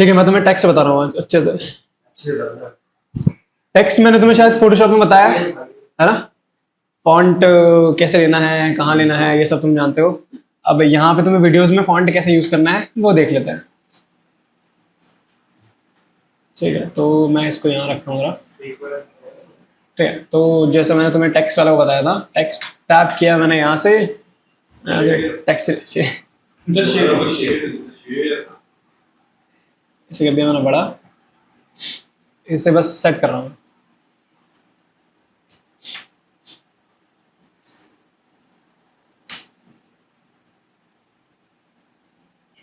ठीक है, मैं तुम्हें टेक्स्ट बता रहा हूँ अच्छे से। टेक्स्ट मैंने तुम्हें शायद फोटोशॉप में बताया है ना। फॉन्ट कैसे लेना है, कहाँ लेना है, ये सब तुम जानते हो। अब यहाँ पे तुम्हें वीडियोस में फॉन्ट कैसे यूज करना है वो देख लेते हैं। ठीक है, तो मैं इसको यहाँ रखता हूँ। ठीक है, तो जैसे मैंने तुम्हें टेक्स्ट वाला को बताया था, टेक्स्ट टैप किया मैंने यहाँ से टेक्स्ट इसे कर दिया मैंने बड़ा। इसे बस सेट कर रहा हूँ।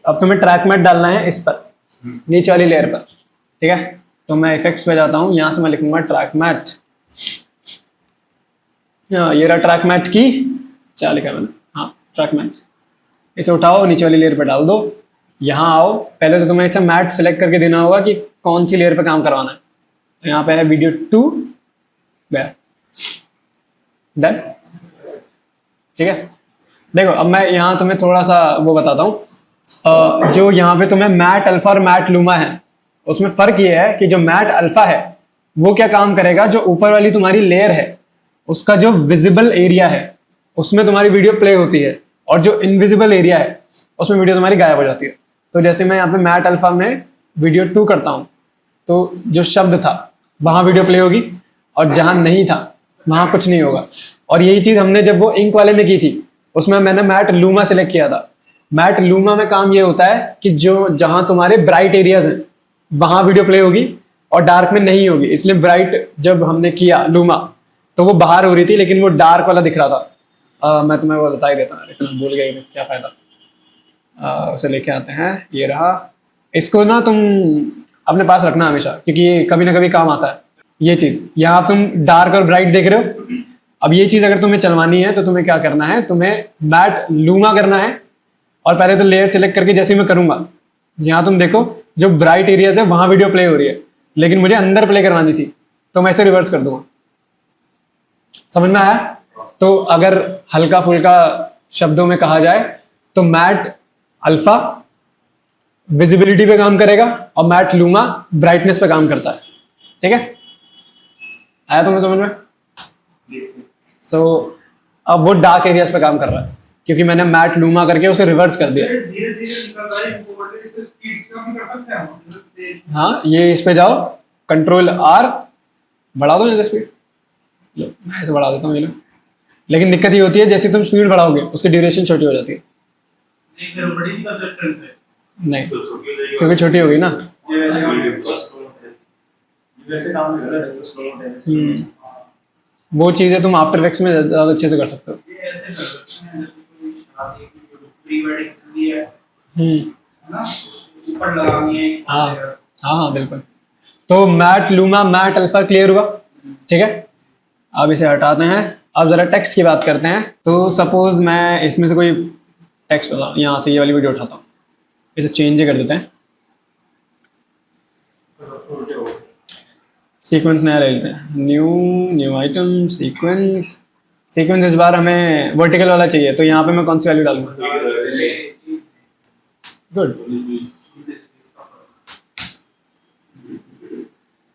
अब तुम्हें ट्रैक मैट डालना है इस पर, नीचे वाली लेयर पर। ठीक है, तो मैं इफेक्ट्स पे जाता हूँ, यहाँ से मैं लिखूंगा ट्रैक मैट। ये रहा ट्रैक मैट की, क्या लिखा मैंने, हाँ ट्रैक मैट। इसे उठाओ, नीचे वाली लेयर पे डाल दो। यहाँ आओ, पहले तो तुम्हें इसे मैट सेलेक्ट करके देना होगा कि कौन सी लेयर पे काम करवाना है। तो यहाँ पे है वीडियो 2, डन। ठीक है, देखो अब मैं यहाँ तुम्हें थोड़ा सा वो बताता हूँ। जो यहाँ पे तुम्हें मैट अल्फा और मैट लूमा है, उसमें फर्क ये है कि जो मैट अल्फा है वो क्या काम करेगा, जो ऊपर वाली तुम्हारी लेयर है उसका जो विजिबल एरिया है उसमें तुम्हारी वीडियो प्ले होती है, और जो इनविजिबल एरिया है उसमें वीडियो तुम्हारी गायब हो जाती है। तो जैसे मैं यहाँ पे मैट अल्फा में वीडियो 2 करता हूँ, तो जो शब्द था वहां वीडियो प्ले होगी, और जहां नहीं था वहां कुछ नहीं होगा। और यही चीज हमने जब वो इंक वाले में की थी, उसमें मैंने मैट लूमा सेलेक्ट किया था। मैट लूमा में काम ये होता है कि जो जहां तुम्हारे ब्राइट एरियाज हैं वहां वीडियो प्ले होगी और डार्क में नहीं होगी। इसलिए ब्राइट जब हमने किया लूमा तो वो बाहर हो रही थी, लेकिन वो डार्क वाला दिख रहा था। मैं तुम्हें वो बता ही देता हूँ, लेकिन भूल गया क्या फायदा। उसे लेके आते हैं, ये रहा। इसको ना तुम अपने पास रखना हमेशा, क्योंकि ये कभी ना कभी काम आता है। ये चीज यहाँ तुम डार्क और ब्राइट देख रहे हो। अब ये चीज अगर तुम्हें चलवानी है तो तुम्हें क्या करना है, तुम्हें मैट लूमा करना है। और पहले तो लेयर सेलेक्ट करके जैसे मैं करूंगा, यहाँ तुम देखो जो ब्राइट एरियाज है वहां वीडियो प्ले हो रही है, लेकिन मुझे अंदर प्ले करवानी थी, तो मैं इसे रिवर्स कर दूंगा। समझ में आया? तो अगर हल्का फुल्का शब्दों में कहा जाए तो मैट अल्फा विजिबिलिटी पे काम करेगा और मैट लूमा ब्राइटनेस पे काम करता है। ठीक है, आया तुम्हें समझ में? सो अब वो डार्क एरियाज पे काम कर रहा है, क्योंकि मैंने मैट लूमा करके उसे रिवर्स कर दिया। हाँ, ये इस पे जाओ, कंट्रोल R, बढ़ा दो स्पीड। मैं इसे बढ़ा देता हूँ, ये लो। लेकिन दिक्कत ये होती है जैसे तुम स्पीड बढ़ाओगे उसकी ड्यूरेशन छोटी हो जाती है। नहीं, क्योंकि छोटी हो गई ना। वो चीजें तुम आफ्टर इफेक्ट्स में ज्यादा अच्छे से कर सकते हो। हाँ हाँ हाँ बिल्कुल। तो मैट लूमा मैट अल्फा क्लियर हुआ। ठीक है, अब इसे हटाते हैं। अब जरा टेक्स्ट की बात करते हैं। तो सपोज मैं इसमें से कोई टेक्स्ट यहाँ से ये वाली वीडियो उठाता हूँ, इसे चेंज कर देते हैं। सीक्वेंस नया ले लेते हैं, न्यू आइटम सीक्वेंस। सीक्वेंस इस बार हमें वर्टिकल वाला चाहिए, तो यहाँ पे मैं कौन सी वैल्यू डालूंगा? गुड।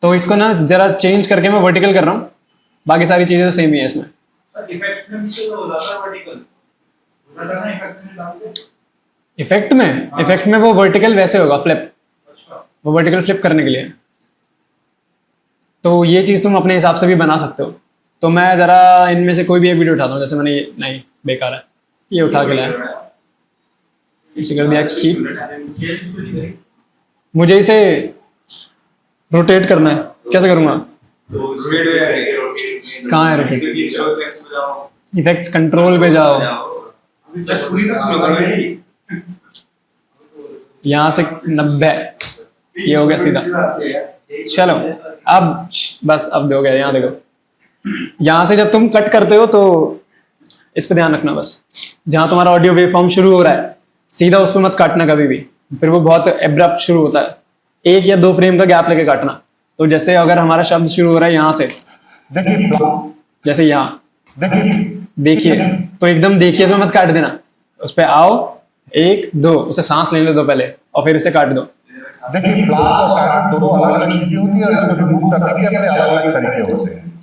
तो इसको ना जरा चेंज करके मैं वर्टिकल कर रहा हूँ, बाकी सारी चीजें तो सेम ही है इसमें। इफेक्ट में वो वर्टिकल वैसे होगा, फ्लिप, वो वर्टिकल फ्लिप करने के लिए। तो ये चीज तुम अपने हिसाब से भी बना सकते हो। तो मैं जरा इनमें से कोई भी एक वीडियो उठाता हूँ। जैसे मैंने ये, नहीं बेकार है, ये उठा के लाया, इसे कर दिया कीप। मुझे इसे रोटेट करना है, कैसे करूंगा? कहाँ है रोटेट? इफेक्ट्स कंट्रोल पे जाओ, यहाँ से 90, ये हो गया सीधा। चलो अब बस, अब हो गया। यहाँ देखो, यहाँ से जब तुम कट करते हो तो इस पे ध्यान रखना। बस जहां तुम्हारा ऑडियो वेव फॉर्म शुरू हो रहा है सीधा उस पर मत काटना कभी भी, फिर वो बहुत एब्रप्ट शुरू होता है। 1 या 2 फ्रेम का गैप लेके काटना। तो जैसे अगर हमारा शब्द शुरू हो रहा है यहाँ से, जैसे यहाँ देखिए, तो एकदम देखिए तो मत काट देना, उस पर आओ 1 2, उसे सांस लेने दो पहले और फिर इसे काट दो। देखिए प्लाग और टाटर दोनों अलग अलग चीजें होती है और इसको रिमूव करने के अपने अलग अलग तरीके होते हैं।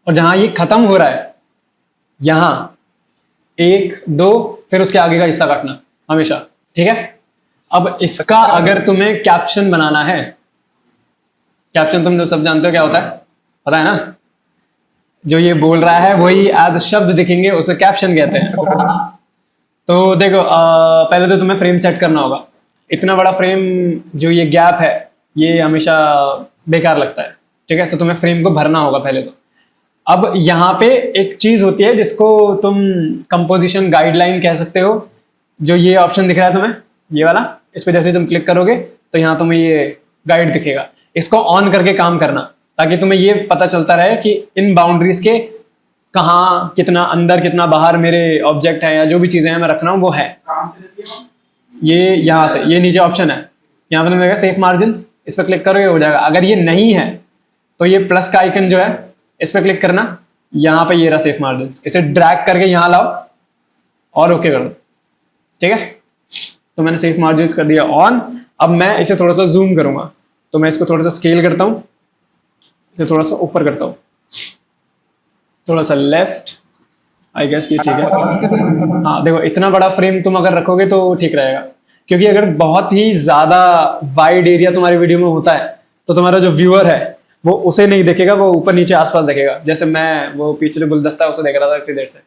और जहां ये खत्म हो रहा है, यहां 1 2 फिर उसके आगे का हिस्सा काटना हमेशा, ठीक है। अब इसका अगर तुम्हें कैप्शन बनाना है, कैप्शन तुम जो सब जानते हो क्या होता है, पता है ना, जो ये बोल रहा है वही आज शब्द दिखेंगे उसे कैप्शन कहते हैं। तो देखो पहले तो तुम्हें फ्रेम सेट करना होगा। इतना बड़ा फ्रेम जो ये गैप है ये हमेशा बेकार लगता है, ठीक है। तो तुम्हें फ्रेम को भरना होगा पहले तो। अब यहाँ पे एक चीज होती है जिसको तुम कंपोजिशन गाइडलाइन कह सकते हो। जो ये ऑप्शन दिख रहा है तुम्हें, ये वाला, इस पे जैसे तुम क्लिक करोगे तो यहाँ तुम्हें ये गाइड दिखेगा। इसको ऑन करके काम करना ताकि तुम्हें ये पता चलता रहे कि इन बाउंड्रीज के कहाँ कितना अंदर कितना बाहर मेरे ऑब्जेक्ट है या जो भी चीजें हैं मैं रख रहा हूँ वो है। ये यहाँ से ये नीचे ऑप्शन है, यहाँ पे तुम्हें सेफ मार्जिन, इस पर क्लिक करोगे हो जाएगा। अगर ये नहीं है तो ये प्लस का आइकन जो है इस पर क्लिक करना, यहाँ पे ये रहा सेफ मार्जिन, इसे ड्रैग करके यहाँ लाओ और ओके कर दो, ठीक है। तो मैंने सेफ मार्जिन कर दिया ऑन। अब मैं इसे थोड़ा सा जूम करूंगा, तो मैं इसको थोड़ा सा स्केल करता हूँ, इसे थोड़ा सा ऊपर करता हूँ, थोड़ा सा लेफ्ट, आई गेस ये ठीक है। हाँ देखो इतना बड़ा फ्रेम तुम अगर रखोगे तो ठीक रहेगा, क्योंकि अगर बहुत ही ज्यादा वाइड एरिया तुम्हारी वीडियो में होता है तो तुम्हारा जो व्यूअर है वो उसे नहीं देखेगा, वो ऊपर नीचे आसपास देखेगा। जैसे मैं वो पिछले गुलदस्ता उसे देख रहा था इतनी देर से।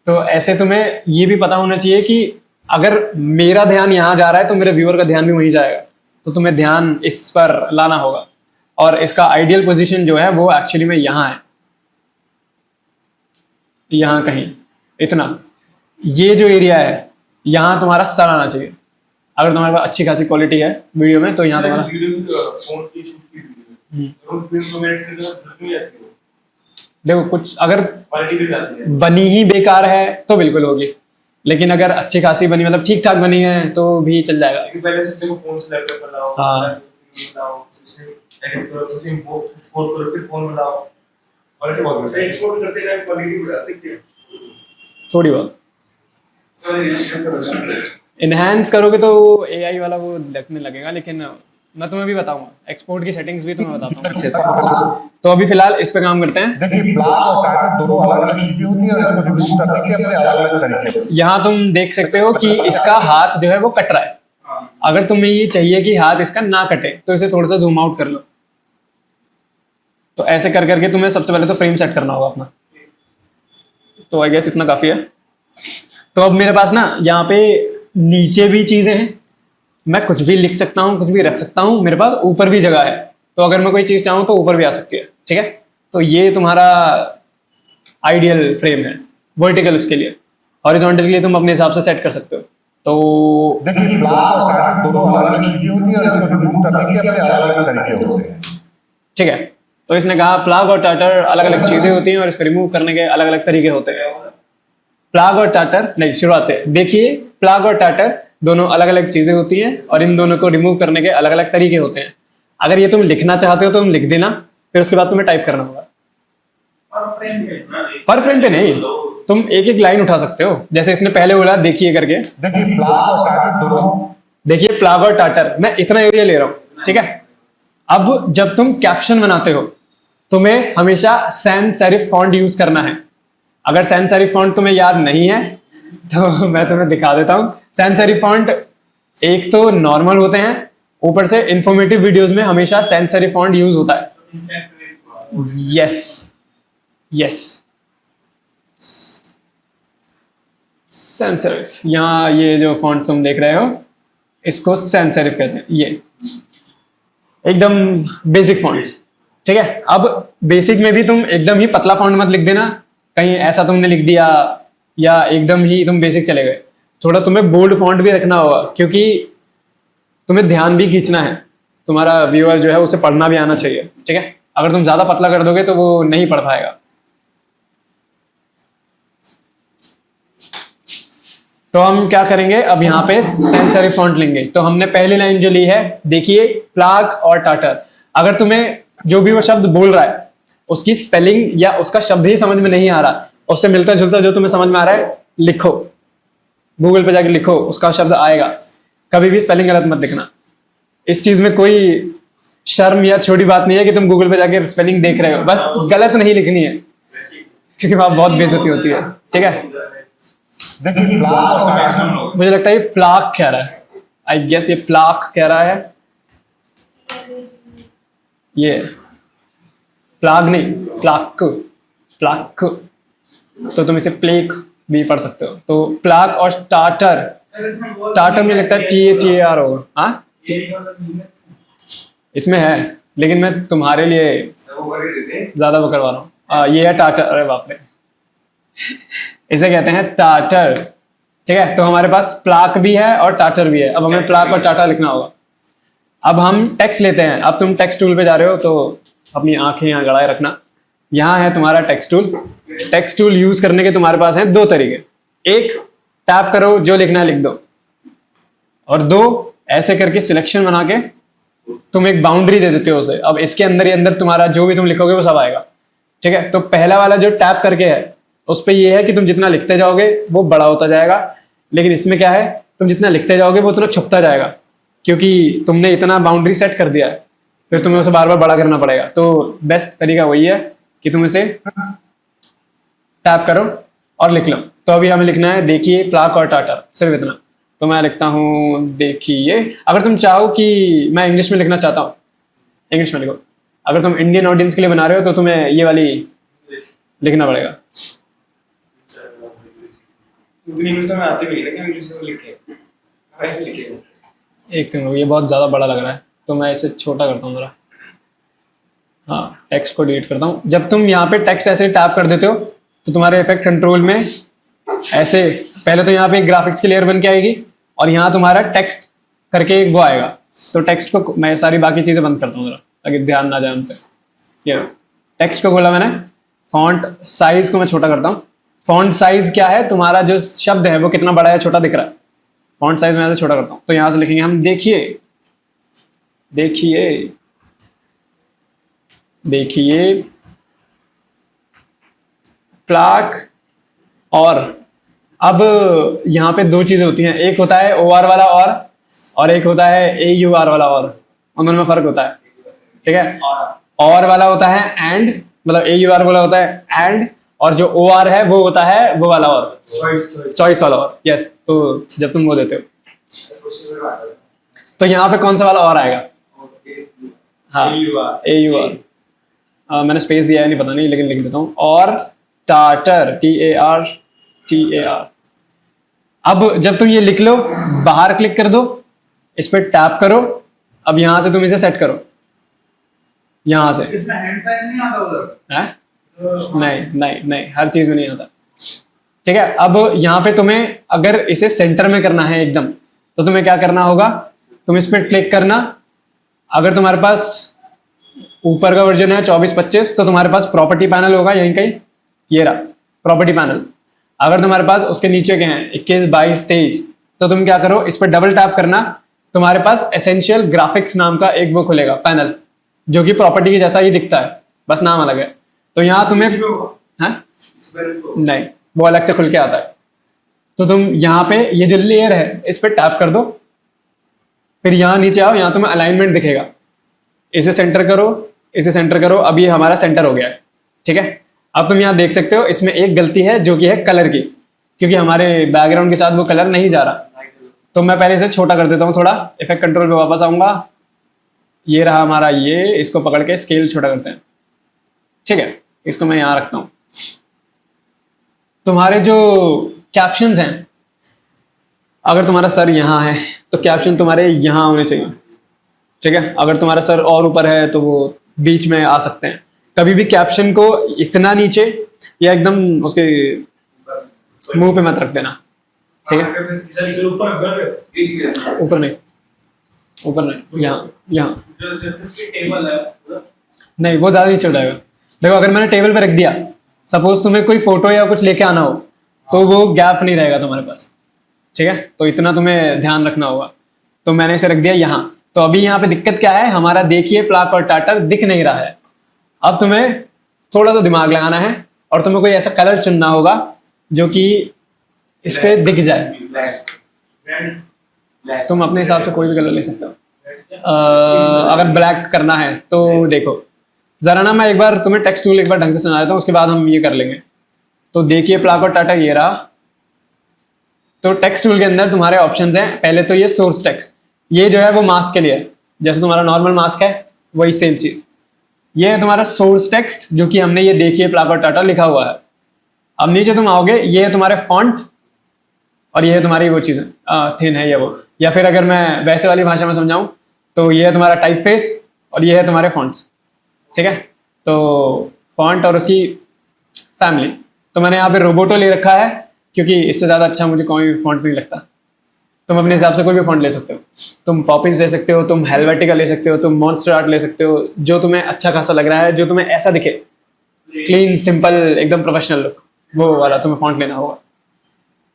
तो ऐसे तुम्हें ये भी पता होना चाहिए कि अगर मेरा ध्यान यहाँ जा रहा है तो मेरे व्यूअर का ध्यान भी वहीं जाएगा, तो तुम्हें ध्यान इस पर लाना होगा। और इसका आइडियल पोजीशन जो है वो एक्चुअली में यहाँ है, यहाँ कहीं इतना, ये जो एरिया है यहाँ तुम्हारा सर आना चाहिए। अगर तुम्हारे पास अच्छी खासी क्वालिटी है वीडियो में तो यहाँ तुम्हारा देखो कुछ अगर बनी ही बेकार है तो बिल्कुल होगी, लेकिन अगर अच्छी खासी बनी मतलब ठीक ठाक बनी है तो भी चल जाएगा। पहले से को फोन से लैपटॉप पर लाओ, हाँ एडिट करो, फिर एक्सपोर्ट करो, फिर फोन में लाओ, क्वालिटी बहुत बढ़िया है। एक्सपोर्ट करते हैं क्वालिटी बढ़ा सकते हैं थोड़ी बहुत। इनहैंस करोगे तो एआई वाला वो लगने लगेगा, लेकिन मैं तुम्हें भी बताऊंगा, एक्सपोर्ट की सेटिंग्स भी तुम्हें बताता हूँ अच्छे से। तो अभी फिलहाल इस पे काम करते हैं। देखिए प्लाग और टाटर दोनों अलग अलग चीजें होती है और इसको रिमूव करने के अपने अलग अलग तरीके होते हैं। यहाँ तुम देख सकते हो कि इसका हाथ जो है वो कट रहा है। अगर तुम्हें ये चाहिए कि हाथ इसका ना कटे तो इसे थोड़ा सा जूम आउट कर लो। तो ऐसे कर करके तुम्हें सबसे पहले तो फ्रेम सेट करना होगा अपना। तो आई गेस इतना काफी है। तो अब मेरे पास ना यहाँ पे नीचे भी चीजें हैं, मैं कुछ भी लिख सकता हूँ, कुछ भी रख सकता हूँ। मेरे पास ऊपर भी जगह है, तो अगर मैं कोई चीज चाहूँ तो ऊपर भी आ सकती है, ठीक है। तो ये तुम्हारा आइडियल फ्रेम है। वर्टिकल उसके लिए, हॉरिजॉन्टल के लिए तुम अपने हिसाब से सेट कर सकते हो। तो देखिए प्लाग और टाटर दोनों अलग अलग चीजें होती है और इसको रिमूव करने के अपने अलग अलग तरीके होते हैं, ठीक है। तो इसने कहा प्लाग और टाटर अलग अलग चीजें होती हैं और इसको रिमूव करने के अलग अलग तरीके होते हैं। प्लाग और टाटर नहीं, शुरुआत से देखिए, प्लाग और टाटर दोनों अलग अलग चीजें होती हैं और इन दोनों को रिमूव करने के अलग अलग तरीके होते हैं। अगर ये तुम लिखना चाहते हो तो तुम लिख देना, फिर उसके बाद तुम्हें टाइप करना होगा। पर फ्रेम पे नहीं, तुम एक एक लाइन उठा सकते हो, जैसे इसने पहले बोला देखिए करके। देखिए प्लाग और टाटर दोनों, देखिए प्लाग और टाटर, मैं इतना एरिया ले रहा हूँ, ठीक है। अब जब तुम कैप्शन बनाते हो तुम्हें हमेशा सैंस सेरिफ फॉन्ट यूज करना है। अगर सैंस सेरिफ फॉन्ट तुम्हें याद नहीं है तो मैं तुम्हें दिखा देता हूँ। सैंस सेरिफ फॉन्ट एक तो नॉर्मल होते हैं, ऊपर से इंफॉर्मेटिव वीडियोस में हमेशा सैंस सेरिफ फॉन्ट यूज होता है। यस यस, सैंस सेरिफ, यहाँ ये जो फॉन्ट तुम देख रहे हो इसको सैंस सेरिफ कहते हैं। ये एकदम बेसिक फॉन्ट्स, ठीक है। अब बेसिक में भी तुम एकदम ही पतला फॉन्ट मत लिख देना, कहीं ऐसा तुमने लिख दिया या एकदम ही तुम बेसिक चले गए। थोड़ा तुम्हें बोल्ड फॉन्ट भी रखना होगा, क्योंकि तुम्हें ध्यान भी खींचना है, तुम्हारा व्यूअर जो है उसे पढ़ना भी आना चाहिए, ठीक है। अगर तुम ज्यादा पतला कर दोगे तो वो नहीं पढ़ पाएगा। तो हम क्या करेंगे, अब यहाँ पे सैंस सेरिफ फॉन्ट लेंगे। तो हमने पहली लाइन जो ली है, देखिए प्लाग और टाटर। अगर तुम्हें जो भी वो शब्द बोल रहा है उसकी स्पेलिंग या उसका शब्द ही समझ में नहीं आ रहा, उससे मिलता जुलता जो तुम्हें समझ में आ रहा है लिखो, गूगल पे जाके लिखो, उसका शब्द आएगा। कभी भी स्पेलिंग गलत मत लिखना। इस चीज में कोई शर्म या छोटी बात नहीं है कि तुम गूगल पे जाके स्पेलिंग देख रहे हो, बस गलत नहीं लिखनी है क्योंकि वहां बहुत बेइज्जती होती है। ठीक है, देखिए प्लाक और टाटर, मुझे लगता है ये प्लाक कह रहा है, आई गेस ये प्लाक कह रहा है, ये प्लाग नहीं, प्लाक, प्लाक, तो तुम इसे प्लेक भी पढ़ सकते हो। तो प्लाक और टाटर, टाटर मुझे लगता है TATAR होगा। हाँ इसमें है, लेकिन मैं तुम्हारे लिए ज्यादा वो करवा रहा हूँ। ये है टाटर, अरे बाप रे इसे कहते हैं टाटर। ठीक है, तो हमारे पास प्लाक भी है और टाटर भी है। अब हमें प्लाक और टाटर लिखना होगा। अब हम टेक्स्ट लेते हैं। अब तुम टेक्स्ट टूल पे जा रहे हो तो अपनी आंखें यहाँ गड़ाए रखना। यहाँ है तुम्हारा text tool. Text tool use करने के तुम्हारे पास हैं दो तरीके। एक, टैप करो, जो लिखना है लिख दो, और दो, ऐसे करके सिलेक्शन बना के तुम एक बाउंड्री दे देते हो उसे। अब इसके अंदर ही अंदर तुम्हारा जो भी तुम लिखोगे वो सब आएगा। ठीक है, तो पहला वाला जो टैप करके है उस पर यह है कि तुम जितना लिखते जाओगे वो बड़ा होता जाएगा, लेकिन इसमें क्या है, तुम जितना लिखते जाओगे वो उतना छुपता जाएगा, क्योंकि तुमने इतना बाउंड्री सेट कर दिया है, फिर तुम्हें उसे बार बार बड़ा करना पड़ेगा। तो बेस्ट तरीका वही है कि तुम इसे टैप करो और लिख लो। तो अभी हमें लिखना है देखिए प्लाक और टाटर, सिर्फ इतना। तो मैं लिखता हूँ देखिए। अगर तुम चाहो कि मैं इंग्लिश में लिखना चाहता हूँ, इंग्लिश में लिखो। अगर तुम इंडियन ऑडियंस के लिए बना रहे हो तो तुम्हें ये वाली लिखना पड़ेगा। उतनी इंग्लिश तो मैं आती भी नहीं, लेकिन इंग्लिश में लिखे ऐसे लिखेगा। एक सेकंड, ये बहुत ज़्यादा बड़ा लग रहा है तो मैं इसे छोटा करता हूँ ज़रा। हाँ, टेक्स्ट को डिलीट करता हूँ। जब तुम यहाँ पे टेक्स्ट ऐसे टैप कर देते हो तो तुम्हारे इफेक्ट कंट्रोल में ऐसे पहले तो यहाँ पे एक ग्राफिक्स की लेयर बन के आएगी और यहाँ तुम्हारा टेक्स्ट करके एक वो आएगा। तो टेक्स्ट को मैं सारी बाकी चीज़ें बंद करता हूँ ज़रा ताकि ध्यान ना जाए उन पर। ये टेक्स्ट को खोला मैंने। फॉन्ट साइज को मैं छोटा करता हूँ। फॉन्ट साइज क्या है, तुम्हारा जो शब्द है वो कितना बड़ा है छोटा दिख रहा है। फॉन्ट साइज मैं ऐसे छोटा करता हूँ। तो यहाँ से लिखेंगे हम देखिए, देखिए, देखिए प्लाक। और अब यहाँ पे दो चीजें होती हैं, एक होता है OR वाला और एक होता है AUR वाला और। उन दोनों में फर्क होता है। ठीक है, और वाला होता है एंड, मतलब AUR वाला होता है एंड, और जो OR है वो होता है वो वाला और, चॉइस वाला और। यस, तो जब तुम वो देते हो तो यहाँ पे कौन सा वाला और आएगा? हाँ, AUR। मैंने स्पेस दिया है नहीं, पता नहीं, लेकिन लिख देता हूँ। और टाटर, TAR। अब जब तुम ये लिख लो, बाहर क्लिक कर दो, इस पर टैप करो। अब यहां से तुम इसे सेट करो, यहां से। इसमें हैंड साइन नहीं आता उधर? है? नहीं, हर चीज में नहीं आता। ठीक है, अब यहाँ पे तुम्हें अगर इसे सेंटर में करना है एकदम, तो तुम्हें क्या करना होगा, तुम इस पर क्लिक करना। अगर तुम्हारे पास ऊपर का वर्जन है 24-25, तो तुम्हारे पास प्रॉपर्टी पैनल होगा यहीं कहीं, ये रहा प्रॉपर्टी पैनल। अगर तुम्हारे पास उसके नीचे के हैं 21, 22, 23, तो तुम क्या करो, इस पर डबल टैप करना। तुम्हारे पास एसेंशियल ग्राफिक्स नाम का एक वो खुलेगा पैनल, जो कि प्रॉपर्टी की जैसा ही दिखता है, बस नाम अलग है। तो यहाँ तुम्हें नहीं, वो अलग से खुल के आता है। तो तुम यहाँ पे ये जो लेयर है इस पर टैप कर दो, फिर यहाँ नीचे आओ, यहाँ तुम्हें अलाइनमेंट दिखेगा। इसे सेंटर करो, इसे सेंटर करो। अब ये हमारा सेंटर हो गया है। ठीक है, अब तुम यहाँ देख सकते हो इसमें एक गलती है जो कि है कलर की, क्योंकि हमारे बैकग्राउंड के साथ वो कलर नहीं जा रहा। तो मैं पहले इसे छोटा कर देता हूँ थोड़ा, इफेक्ट कंट्रोल पे वापस आऊंगा। ये रहा हमारा, ये इसको पकड़ के स्केल छोटा करते हैं। ठीक है, इसको मैं यहाँ रखता हूँ। तुम्हारे जो कैप्शंस हैं, अगर तुम्हारा सर यहाँ है तो कैप्शन तुम्हारे यहाँ होने चाहिए। ठीक है, अगर तुम्हारा सर और ऊपर है तो वो बीच में आ सकते हैं। कभी भी कैप्शन को इतना नीचे या एकदम उसके मुंह पे मत रख देना। ठीक है, ऊपर नहीं, यहाँ नहीं, वो ज्यादा नीचे हो जाएगा। देखो, अगर मैंने टेबल पे रख दिया, सपोज तुम्हें कोई फोटो या कुछ लेके आना हो, तो वो गैप नहीं रहेगा तुम्हारे पास। ठीक है, तो इतना तुम्हें ध्यान रखना होगा। तो मैंने इसे रख दिया यहाँ। तो अभी यहाँ पे दिक्कत क्या है, हमारा देखिए प्लाक और टाटर दिख नहीं रहा है। अब तुम्हें थोड़ा सा दिमाग लगाना है और तुम्हें कोई ऐसा कलर चुनना होगा जो कि इस पे दिख जाए। तुम अपने हिसाब से कोई भी कलर ले सकते हो। अगर ब्लैक करना है तो देखो जरा ना, मैं एक बार तुम्हें टेक्स्ट टूल एक बार ढंग से समझा देता हूँ, उसके बाद हम ये कर लेंगे। तो देखिए प्लाको टाटा ये रहा। तो टेक्स्ट टूल के अंदर तुम्हारे ऑप्शंस हैं। पहले तो ये सोर्स टेक्स्ट, ये जो है वो मास्क के लिए है, जैसे तुम्हारा नॉर्मल मास्क है वही सेम चीज। ये है तुम्हारा सोर्स टेक्स्ट, जो कि हमने ये देखिए प्लाको टाटा लिखा हुआ है। अब नीचे तुम आओगे, ये है तुम्हारे फॉन्ट, और ये है तुम्हारी वो चीज़ थिन है ये वो, या फिर अगर मैं वैसे वाली भाषा में समझाऊं तो ये है तुम्हारा टाइप फेस और ये है तुम्हारे फॉन्ट्स। ठीक है, तो फॉन्ट और उसकी फैमिली। तो मैंने यहाँ पे रोबोटो ले रखा है, क्योंकि इससे ज़्यादा अच्छा मुझे कोई भी फॉन्ट नहीं लगता। तुम अपने हिसाब से कोई भी फॉन्ट ले सकते हो, तुम पॉपिंस ले सकते हो, तुम हेलवेटिका ले सकते हो, तुम मॉन्स्टर आर्ट ले सकते हो, जो तुम्हें अच्छा खासा लग रहा है, जो तुम्हें ऐसा दिखे क्लीन सिंपल एकदम प्रोफेशनल लुक, वो वाला तुम्हें फॉन्ट लेना होगा।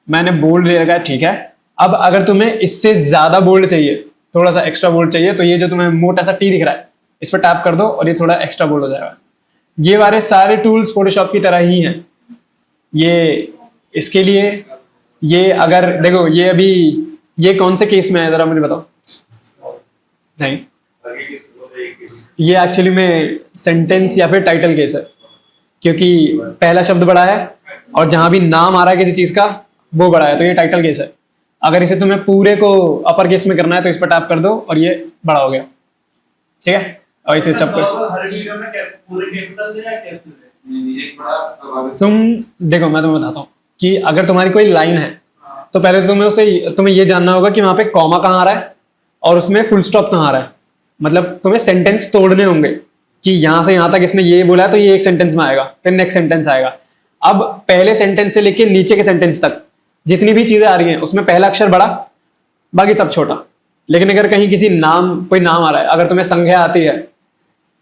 मैंने बोल्ड ले रखा है, ठीक है। अब अगर तुम्हें इससे ज़्यादा बोल्ड चाहिए, थोड़ा सा एक्स्ट्रा बोल्ड चाहिए, तो ये जो तुम्हें मोटा सा टी दिख रहा है इस पर टैप कर दो और ये थोड़ा एक्स्ट्रा बोल्ड हो जाएगा। ये वाले सारे टूल्स फोटोशॉप की तरह ही हैं। ये इसके लिए, ये अगर देखो ये अभी ये कौन से केस में है जरा मुझे बताओ। नहीं, ये एक्चुअली में सेंटेंस या फिर टाइटल केस है, क्योंकि पहला शब्द बड़ा है और जहां भी नाम आ रहा है किसी चीज का वो बड़ा है, तो ये टाइटल केस है। अगर इसे तुम्हें पूरे को अपर केस में करना है तो इस पर टैप कर दो और ये बड़ा हो गया। ठीक है, और इसे सब हर वीडियो में कैसे पूरे कैपिटल दे या कैसे दे? एक बड़ा तुम देखो, मैं तुम्हें बताता हूँ कि अगर तुम्हारी कोई लाइन है तो पहले तुम्हें ये जानना होगा कि वहां पे कॉमा कहाँ आ रहा है और उसमें फुल स्टॉप कहाँ आ रहा है। मतलब तुम्हें सेंटेंस तोड़ने होंगे कि यहाँ से यहाँ तक इसने ये बोला है तो ये एक सेंटेंस में आएगा, फिर नेक्स्ट सेंटेंस आएगा। अब पहले सेंटेंस से लेके नीचे के सेंटेंस तक जितनी भी चीजें आ रही हैं उसमें पहला अक्षर बड़ा, बाकी सब छोटा। लेकिन अगर कहीं किसी कोई नाम आ रहा है, अगर तुम्हें संज्ञा आती है,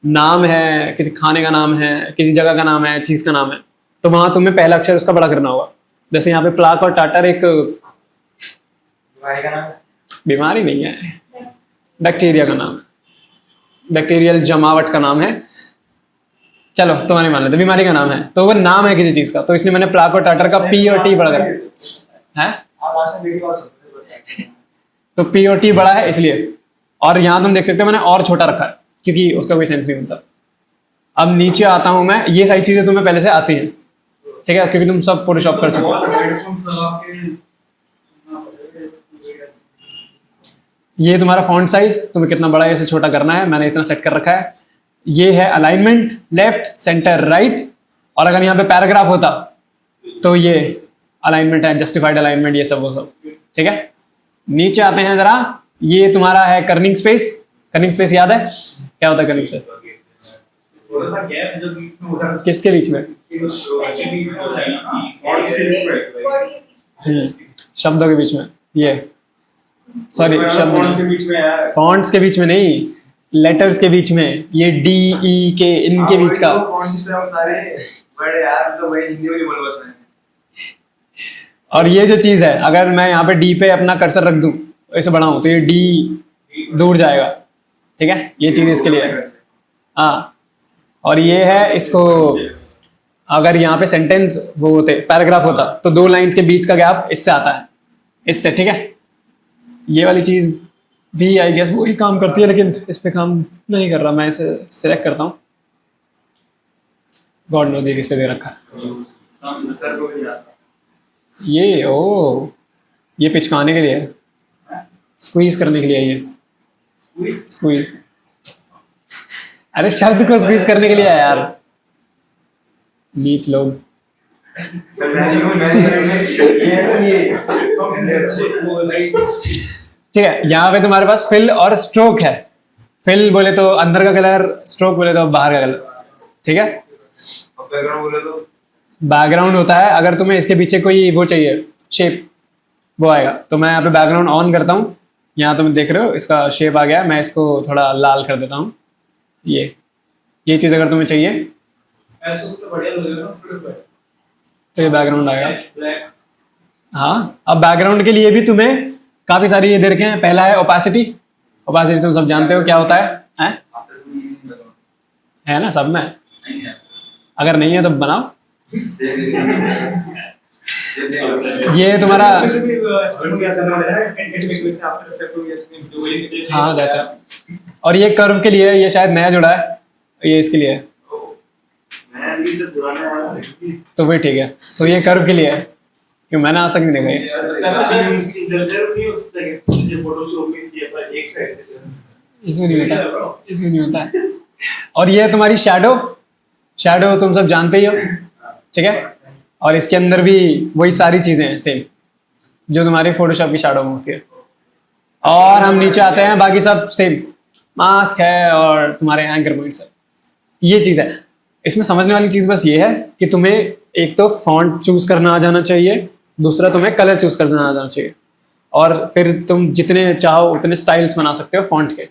नाम है, किसी खाने का नाम है, किसी जगह का नाम है, चीज का नाम है, तो वहां तुम्हें पहला अक्षर उसका बड़ा करना होगा। जैसे यहाँ पे प्लाक और टाटर एक भाई का नाम बीमारी नहीं है, बैक्टीरिया का नाम, बैक्टीरियल जमावट का नाम है। चलो तुम्हारी मान लेते बीमारी का नाम है, तो वो नाम है किसी चीज का, तो इसलिए मैंने प्लाक और टाटर का पी और टी बड़ा कर है। आप आशा मेरी बात सुन। तो पी और टी बड़ा है इसलिए। और यहाँ तुम देख सकते हो मैंने और छोटा रखा है, क्योंकि उसका कोई सेंस नहीं बनता। अब नीचे आता हूं मैं, ये सारी चीजें तुम्हें पहले से आती हैं, ठीक है, क्योंकि तुम सब फोटोशॉप कर चुके हो। ये तुम्हारा फॉन्ट साइज तुम्हें कितना बड़ा है इसे छोटा करना है, मैंने इतना सेट कर रखा है। ये है अलाइनमेंट, लेफ्ट सेंटर राइट। और अगर यहाँ पे पैराग्राफ होता तो ये अलाइनमेंट है, जस्टिफाइड अलाइनमेंट, ये सब वो सब। ठीक है, नीचे आते हैं जरा। ये तुम्हारा है कर्निंग स्पेस। कर्निंग स्पेस याद है क्या होता है? कर्निंग स्पेस थोड़ा सा गैप जो बीच में होता है, किसके बीच में? शब्दों के बीच में। ये सॉरी, फॉन्ट्स के बीच में यार, फॉन्ट्स के बीच में नहीं, लेटर्स के बीच में। ये डी ई के इनके बीच का। फॉन्ट्स पे हम सारे बड़े यार, मतलब वही हिंदी में बोल बस में। और ये जो चीज है, अगर मैं यहाँ पे डी पे अपना कर्सर रख दूं, ऐसे बढ़ाऊं, तो ये डी दूर जाएगा। ठीक है, ये चीज इसके लिए है। हाँ, और ये है इसको, अगर यहाँ पे सेंटेंस वो होते, पैराग्राफ होता, तो 2 लाइंस के बीच का गैप इससे आता है, इससे। ठीक है, ये वाली चीज भी आई गेस वही काम करती है, लेकिन इस पे काम नहीं कर रहा। मैं इसे सिलेक्ट करता हूँ, गॉड नो दे किस पे दे रखा है। सर को भी आता ये ओ, ये पिचकाने के लिए है, स्क्वीज करने के लिए है ये। स्क्वीज, अरे शब्द को स्क्वीज करने के लिए है यार। नीच लोग। ठीक है, यहाँ पे तुम्हारे पास फिल और स्ट्रोक है। फिल बोले तो अंदर का कलर, स्ट्रोक बोले तो बाहर का कलर। ठीक है, बैकग्राउंड बोले तो बैकग्राउंड होता है अगर तुम्हें इसके पीछे कोई वो चाहिए शेप, वो आएगा। तो मैं यहाँ पे बैकग्राउंड ऑन करता हूँ, यहाँ तुम देख रहे हो इसका शेप आ गया। मैं इसको थोड़ा लाल कर देता हूँ। ये चीज़ अगर तुम्हें चाहिए ऐसे उसका बढ़िया लगेगा ना फिर तो ये बैकग्राउंड आएगा। ब्लैक। हाँ, अब बैकग्राउंड के लिए भी तुम्हें काफ़ी सारी ये दे रखे हैं। पहला है ओपेसिटी। ओपेसिटी तुम सब जानते हो क्या होता है? है ना सब में? अगर नहीं है तो बनाओ। ये तुम्हारा इसमें भी इफेक्ट क्या करना है इसमें से आफ्टर इफेक्ट हो गया इसमें जो वही हाँ जाता है। और ये कर्व के लिए है, ये शायद नया जुड़ा है, ये इसके लिए है, मैं ये से पुराना है तो वही ठीक है। तो ये कर्व के लिए है, क्यों मैंने आज तक नहीं देखा ये। नहीं हो सकता है ये फोटोशॉप में किया पर एक साइड से इसमें नहीं होता, इसमें नहीं होता। और ये है तुम्हारी शैडो, शैडो तुम सब जानते ही हो, ठीक है। और इसके अंदर भी वही सारी चीजें हैं सेम जो तुम्हारी फोटोशॉप की शैडो में होती है। और हम नीचे आते हैं, बाकी सब सेम, मास्क है और तुम्हारे एंकर पॉइंट्स है, ये चीज है। इसमें समझने वाली चीज बस ये है कि तुम्हें एक तो फॉन्ट चूज करना आ जाना चाहिए, दूसरा तुम्हें कलर चूज करना आ जाना चाहिए, और फिर तुम जितने चाहो उतने स्टाइल्स बना सकते हो फॉन्ट के,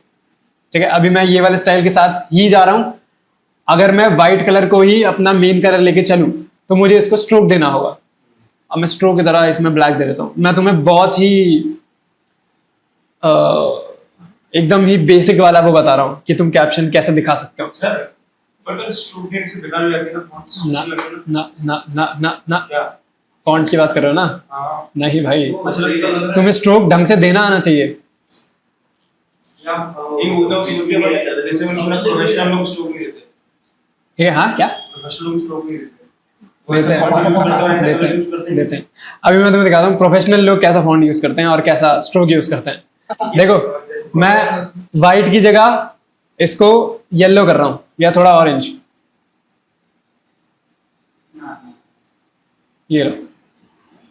ठीक है। अभी मैं ये वाले स्टाइल के साथ ही जा रहा हूं। अगर मैं व्हाइट कलर को ही अपना मेन कलर लेके चलूं तो मुझे इसको स्ट्रोक देना होगा। अब मैं स्ट्रोक की तरह इसमें ब्लैक दे देता हूं। मैं तुम्हें बहुत ही एकदम ही बेसिक वाला वो बता रहा हूं कि तुम कैप्शन कैसे दिखा सकते हो। सर पर तो स्ट्रोक देने से बेकार हो जाती है ना fonts ना ना ना ना ना ना क्या फॉन्ट की बात कर रहे हो ना? हां नहीं भाई, अच्छा लगता है तुम्हें स्ट्रोक ढंग से देना आना चाहिए। या ये होता है जैसे मैंने प्रोफेशनल लोग स्ट्रोक नहीं देते ये हाँ क्या प्रोफेशनल लोग स्ट्रोक नहीं देते देते हैं। अभी मैं तुम्हें दिखाता हूँ प्रोफेशनल लोग कैसा फॉन्ट यूज करते हैं और कैसा स्ट्रोक यूज करते हैं। देखो मैं वाइट की जगह इसको येलो कर रहा हूँ या थोड़ा ऑरेंज, ये लो।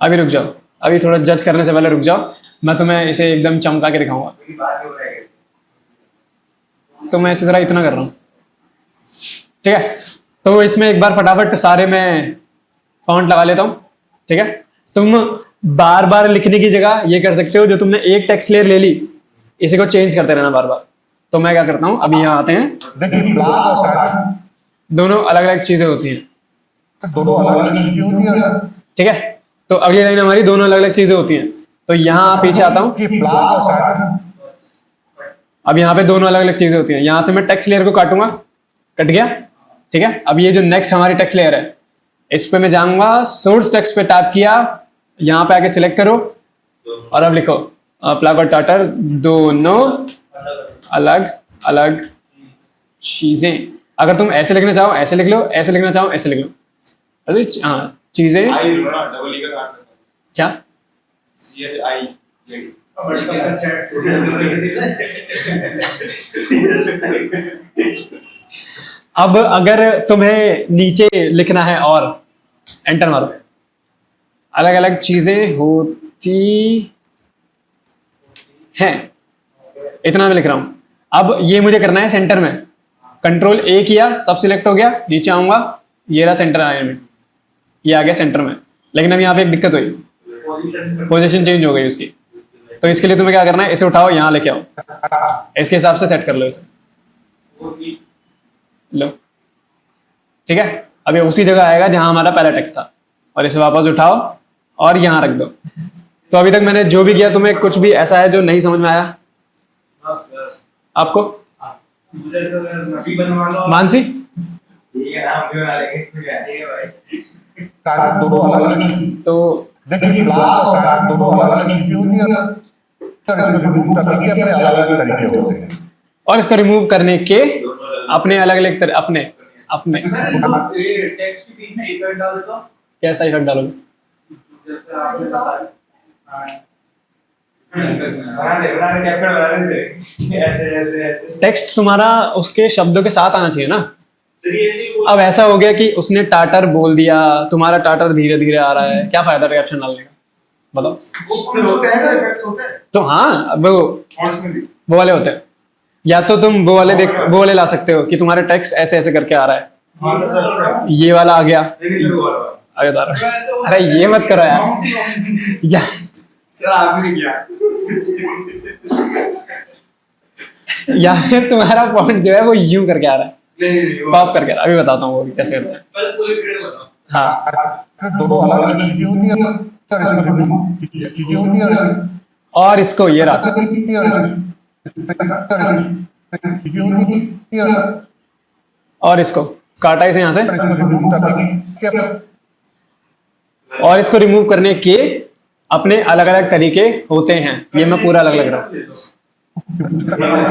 अभी रुक जाओ, अभी थोड़ा जज करने से पहले रुक जाओ, मैं तुम्हें इसे एकदम चमका के दिखाऊंगा। तो मैं इसी तरह इतना कर रहा हूँ, ठीक है। तो इसमें एक बार फटाफट सारे में फॉन्ट लगा लेता हूँ, ठीक है। तुम बार बार लिखने की जगह ये कर सकते हो, जो तुमने एक टेक्स्ट लेयर ले ली इसी को चेंज करते रहना बार बार। तो मैं क्या करता हूँ, अभी यहाँ आते हैं, देखिए ब्लैक और ब्राउन दोनों अलग अलग चीजें होती हैं, दोनों अलग अलग चीजें होती है। ठीक है। तो अगली लाइन हमारी दोनों अलग अलग चीजें होती हैं। तो यहाँ पीछे आता हूँ, कि ब्लैक और ब्राउन अब यहाँ पे दोनों अलग अलग चीजें होती हैं। यहाँ से मैं टेक्स्ट लेयर को काटूंगा, कट गया, ठीक है। अब ये जो नेक्स्ट हमारी टेक्स्ट लेयर है, इस पे मैं जाऊंगा, सोर्स टेक्स्ट पे टैप किया, यहाँ पे आके सिलेक्ट करो और अब लिखो प्लग और टाटर दोनों अलग अलग चीजें। अगर तुम ऐसे लिखना चाहो ऐसे लिख लो, ऐसे लिखना चाहो ऐसे लिख लो। अरे हाँ, चीजें आई ना डबल ई का काट क्या, सी एच आई जेडी अब अगर तुम्हें नीचे लिखना है और एंटर मारो, अलग अलग चीजें होती हैं, इतना मैं लिख रहा हूं। अब ये मुझे करना है सेंटर में, कंट्रोल ए किया, सब सिलेक्ट हो गया, नीचे आऊंगा, ये रहा सेंटर अलाइनमेंट, ये आ गया सेंटर में। लेकिन अब यहाँ पे एक दिक्कत हुई, पोजीशन चेंज हो गई उसकी। तो इसके लिए तुम्हें क्या करना है, इसे उठाओ यहाँ लेके आओ, इसके हिसाब से सेट कर लो इसे, लो, ठीक है। अभी उसी जगह आएगा जहां हमारा पहला टेक्स्ट था, और इसे वापस उठाओ और यहाँ रख दो। तो अभी तक मैंने जो भी किया, तुम्हें कुछ भी ऐसा है जो नहीं समझ में आया आपको? मानसी कार्टून दोनों अलग अलग तो देखिए ब्लैक और ब्राउन दोनों अलग अलग चीजें होती है। सर इसको रिमूव करने के अपने अलग अलग तरीके होते हैं। और इसको रिमूव करने के अपने अलग अलग अपने अपने टेक्स्ट के बीच में इफेक्ट डाल देता हूं, कैसा इफेक्ट डालोगे? जैसे आपने बना दे कैप्चर बना दे से ऐसे ऐसे ऐसे टेक्स्ट तुम्हारा उसके शब्दों के साथ आना चाहिए ना। फिर ये ऐसे अब ऐसा हो गया कि उसने टाटर बोल दिया, तुम्हारा टाटर धीरे धीरे आ रहा है, क्या फायदा कैप्शन डालने का, बताओ? फिर होते हैं ऐसे इफेक्ट्स होते हैं तो हाँ, अब वो फॉन्ट्स में भी वाले होते हैं। या तो तुम वो वाले ला सकते हो कि तुम्हारा टेक्स्ट ऐसे ऐसे करके आ रहा है, हां सर ये वाला आ गया, नहीं सर वो वाला आगे आ रहा है। अरे ये मत करो यार, या सर आप भी किया या फिर तुम्हारा पॉइंट जो है वो यूं करके आ रहा है, नहीं पॉप करके आ रहा है। अभी बताता हूँ वो कैसे करते हैं। कल पूरे वीडियो बताओ। हाँ, दोनों अलग अलग चीजें होती है। सर इसको रिमूव चीजें होती है। और इसको ये रहा, और इसको काटा इसे यहाँ से, और इसको रिमूव करने के अपने अलग अलग तरीके होते हैं। ये मैं पूरा अलग लग रहा है।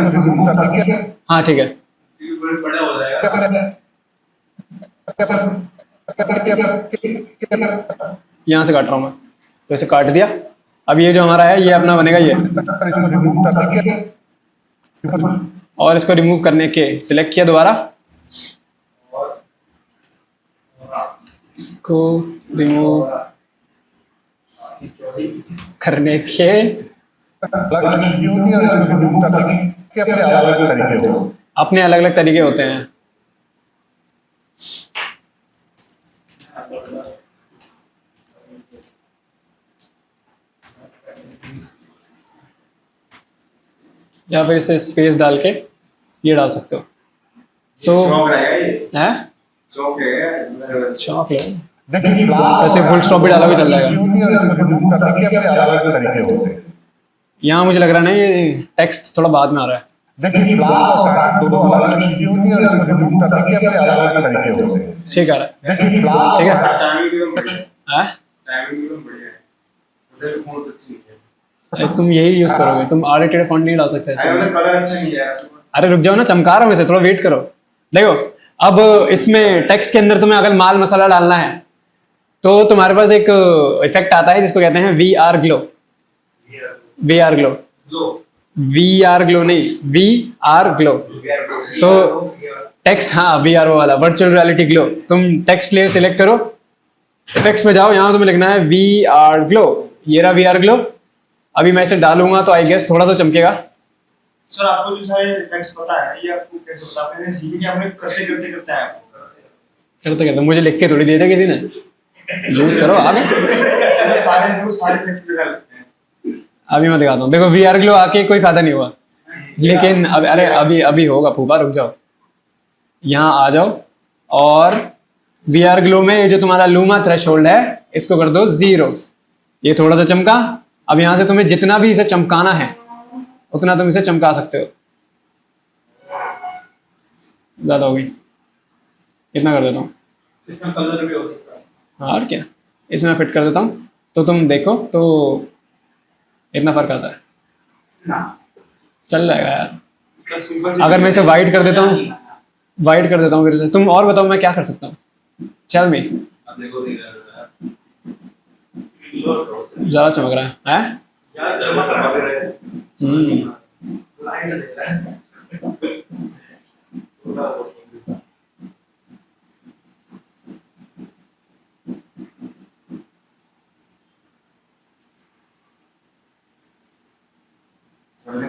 रिमूव कर दिया। हाँ ठीक है, ये बड़ा हो जाएगा। यहाँ से काट रहा हूँ मैं, तो इसे काट दिया। अब ये जो हमारा है ये अपना बनेगा ये, इसको रिमूव कर दिया। और इसको रिमूव करने के सिलेक्ट किया दोबारा, इसको रिमूव करने के अलग-अलग यूनियन रिमूव कर दिया। अपने अलग-अलग तरीके हो। अपने अलग अलग तरीके होते हैं। या फिर इसे स्पेस डाल के ये डाल सकते हो। सो चौक रहेगा ये। है चौक है। चौक लो, देखिए ऐसे फुल स्टॉप भी डाला भी चल जाएगा। यूनियन रिमूव कर दिया। अपने अलग-अलग तरीके होते हैं। यहाँ मुझे लग रहा है ना ये टेक्स्ट थोड़ा बाद में आ रहा है। देखिए ब्लॉक और काट दोनों अलग-अलग यूनियन रिमूव कर दिया। अपने अलग-अलग तरीके होते हैं। ठीक आ रहा है, देखिए ब्लॉक ठीक है। टाइमिंग एकदम बढ़िया है। है टाइमिंग एकदम बढ़िया है। मुझे फोन से अच्छी नहीं है। तुम यही यूज करोगे, तुम R-rated फॉन्ट नहीं डाल सकते अरे इसमें। मतलब कलर अच्छा नहीं है। अरे रुक जाओ ना, चमका रहा हूँ इसे, थोड़ा वेट करो। देखो अब इसमें टेक्स्ट के अंदर तुम्हें अगर माल मसाला डालना है तो तुम्हारे पास एक इफेक्ट आता है जिसको कहते हैं VR ग्लो। VR ग्लो, लो VR ग्लो नहीं, VR ग्लो। तो टेक्स्ट, हाँ VR वो वाला वर्चुअल रियलिटी ग्लो। तुम टेक्स्ट लेयर सिलेक्ट करो, इफेक्ट्स में जाओ, यहाँ तुम्हें लिखना है VR ग्लो। ये रहा VR ग्लो। अभी मैं इसे डालूंगा तो आई गेस थोड़ा तो चमकेगा। सर आपको जो सारे इफेक्ट्स पता है ये आपको कैसे पता? आपने सीखी कि आपने करते करते करते आए आपको? करते करते मुझे लिख के थोड़ी दे दे किसी ने, यूज करो आगे। सारे इफेक्ट्स दिखा लेते हैं। अभी मैं दिखाता हूँ। देखो VR ग्लो आके कोई फायदा नहीं हुआ, लेकिन अब अरे अभी होगा फूफा, रुक जाओ। यहाँ आ जाओ और VR ग्लो में ये जो तुम्हारा लूमा थ्रेशोल्ड है इसको कर दो 0। ये थोड़ा सा चमका। अब यहाँ से तुम्हें जितना भी इसे चमकाना है उतना तुम इसे चमका सकते हो। ज्यादा हो गई, इतना कर देता हूँ। इसमें कलर भी हो सकता है। हाँ और क्या, इसमें फिट कर देता हूँ तो तुम देखो तो इतना फर्क आता है। ना चल जाएगा यार। सर सिंपल सी अगर मैं इसे वाइट कर देता हूँ, वाइट कर देता हूँ फिर से। तुम और बताओ मैं क्या कर सकता हूँ। चल मैं अब देखो ज्यादा चमक रहा है, हैं? यार चमक रहा है। लाइन से देख रहा है।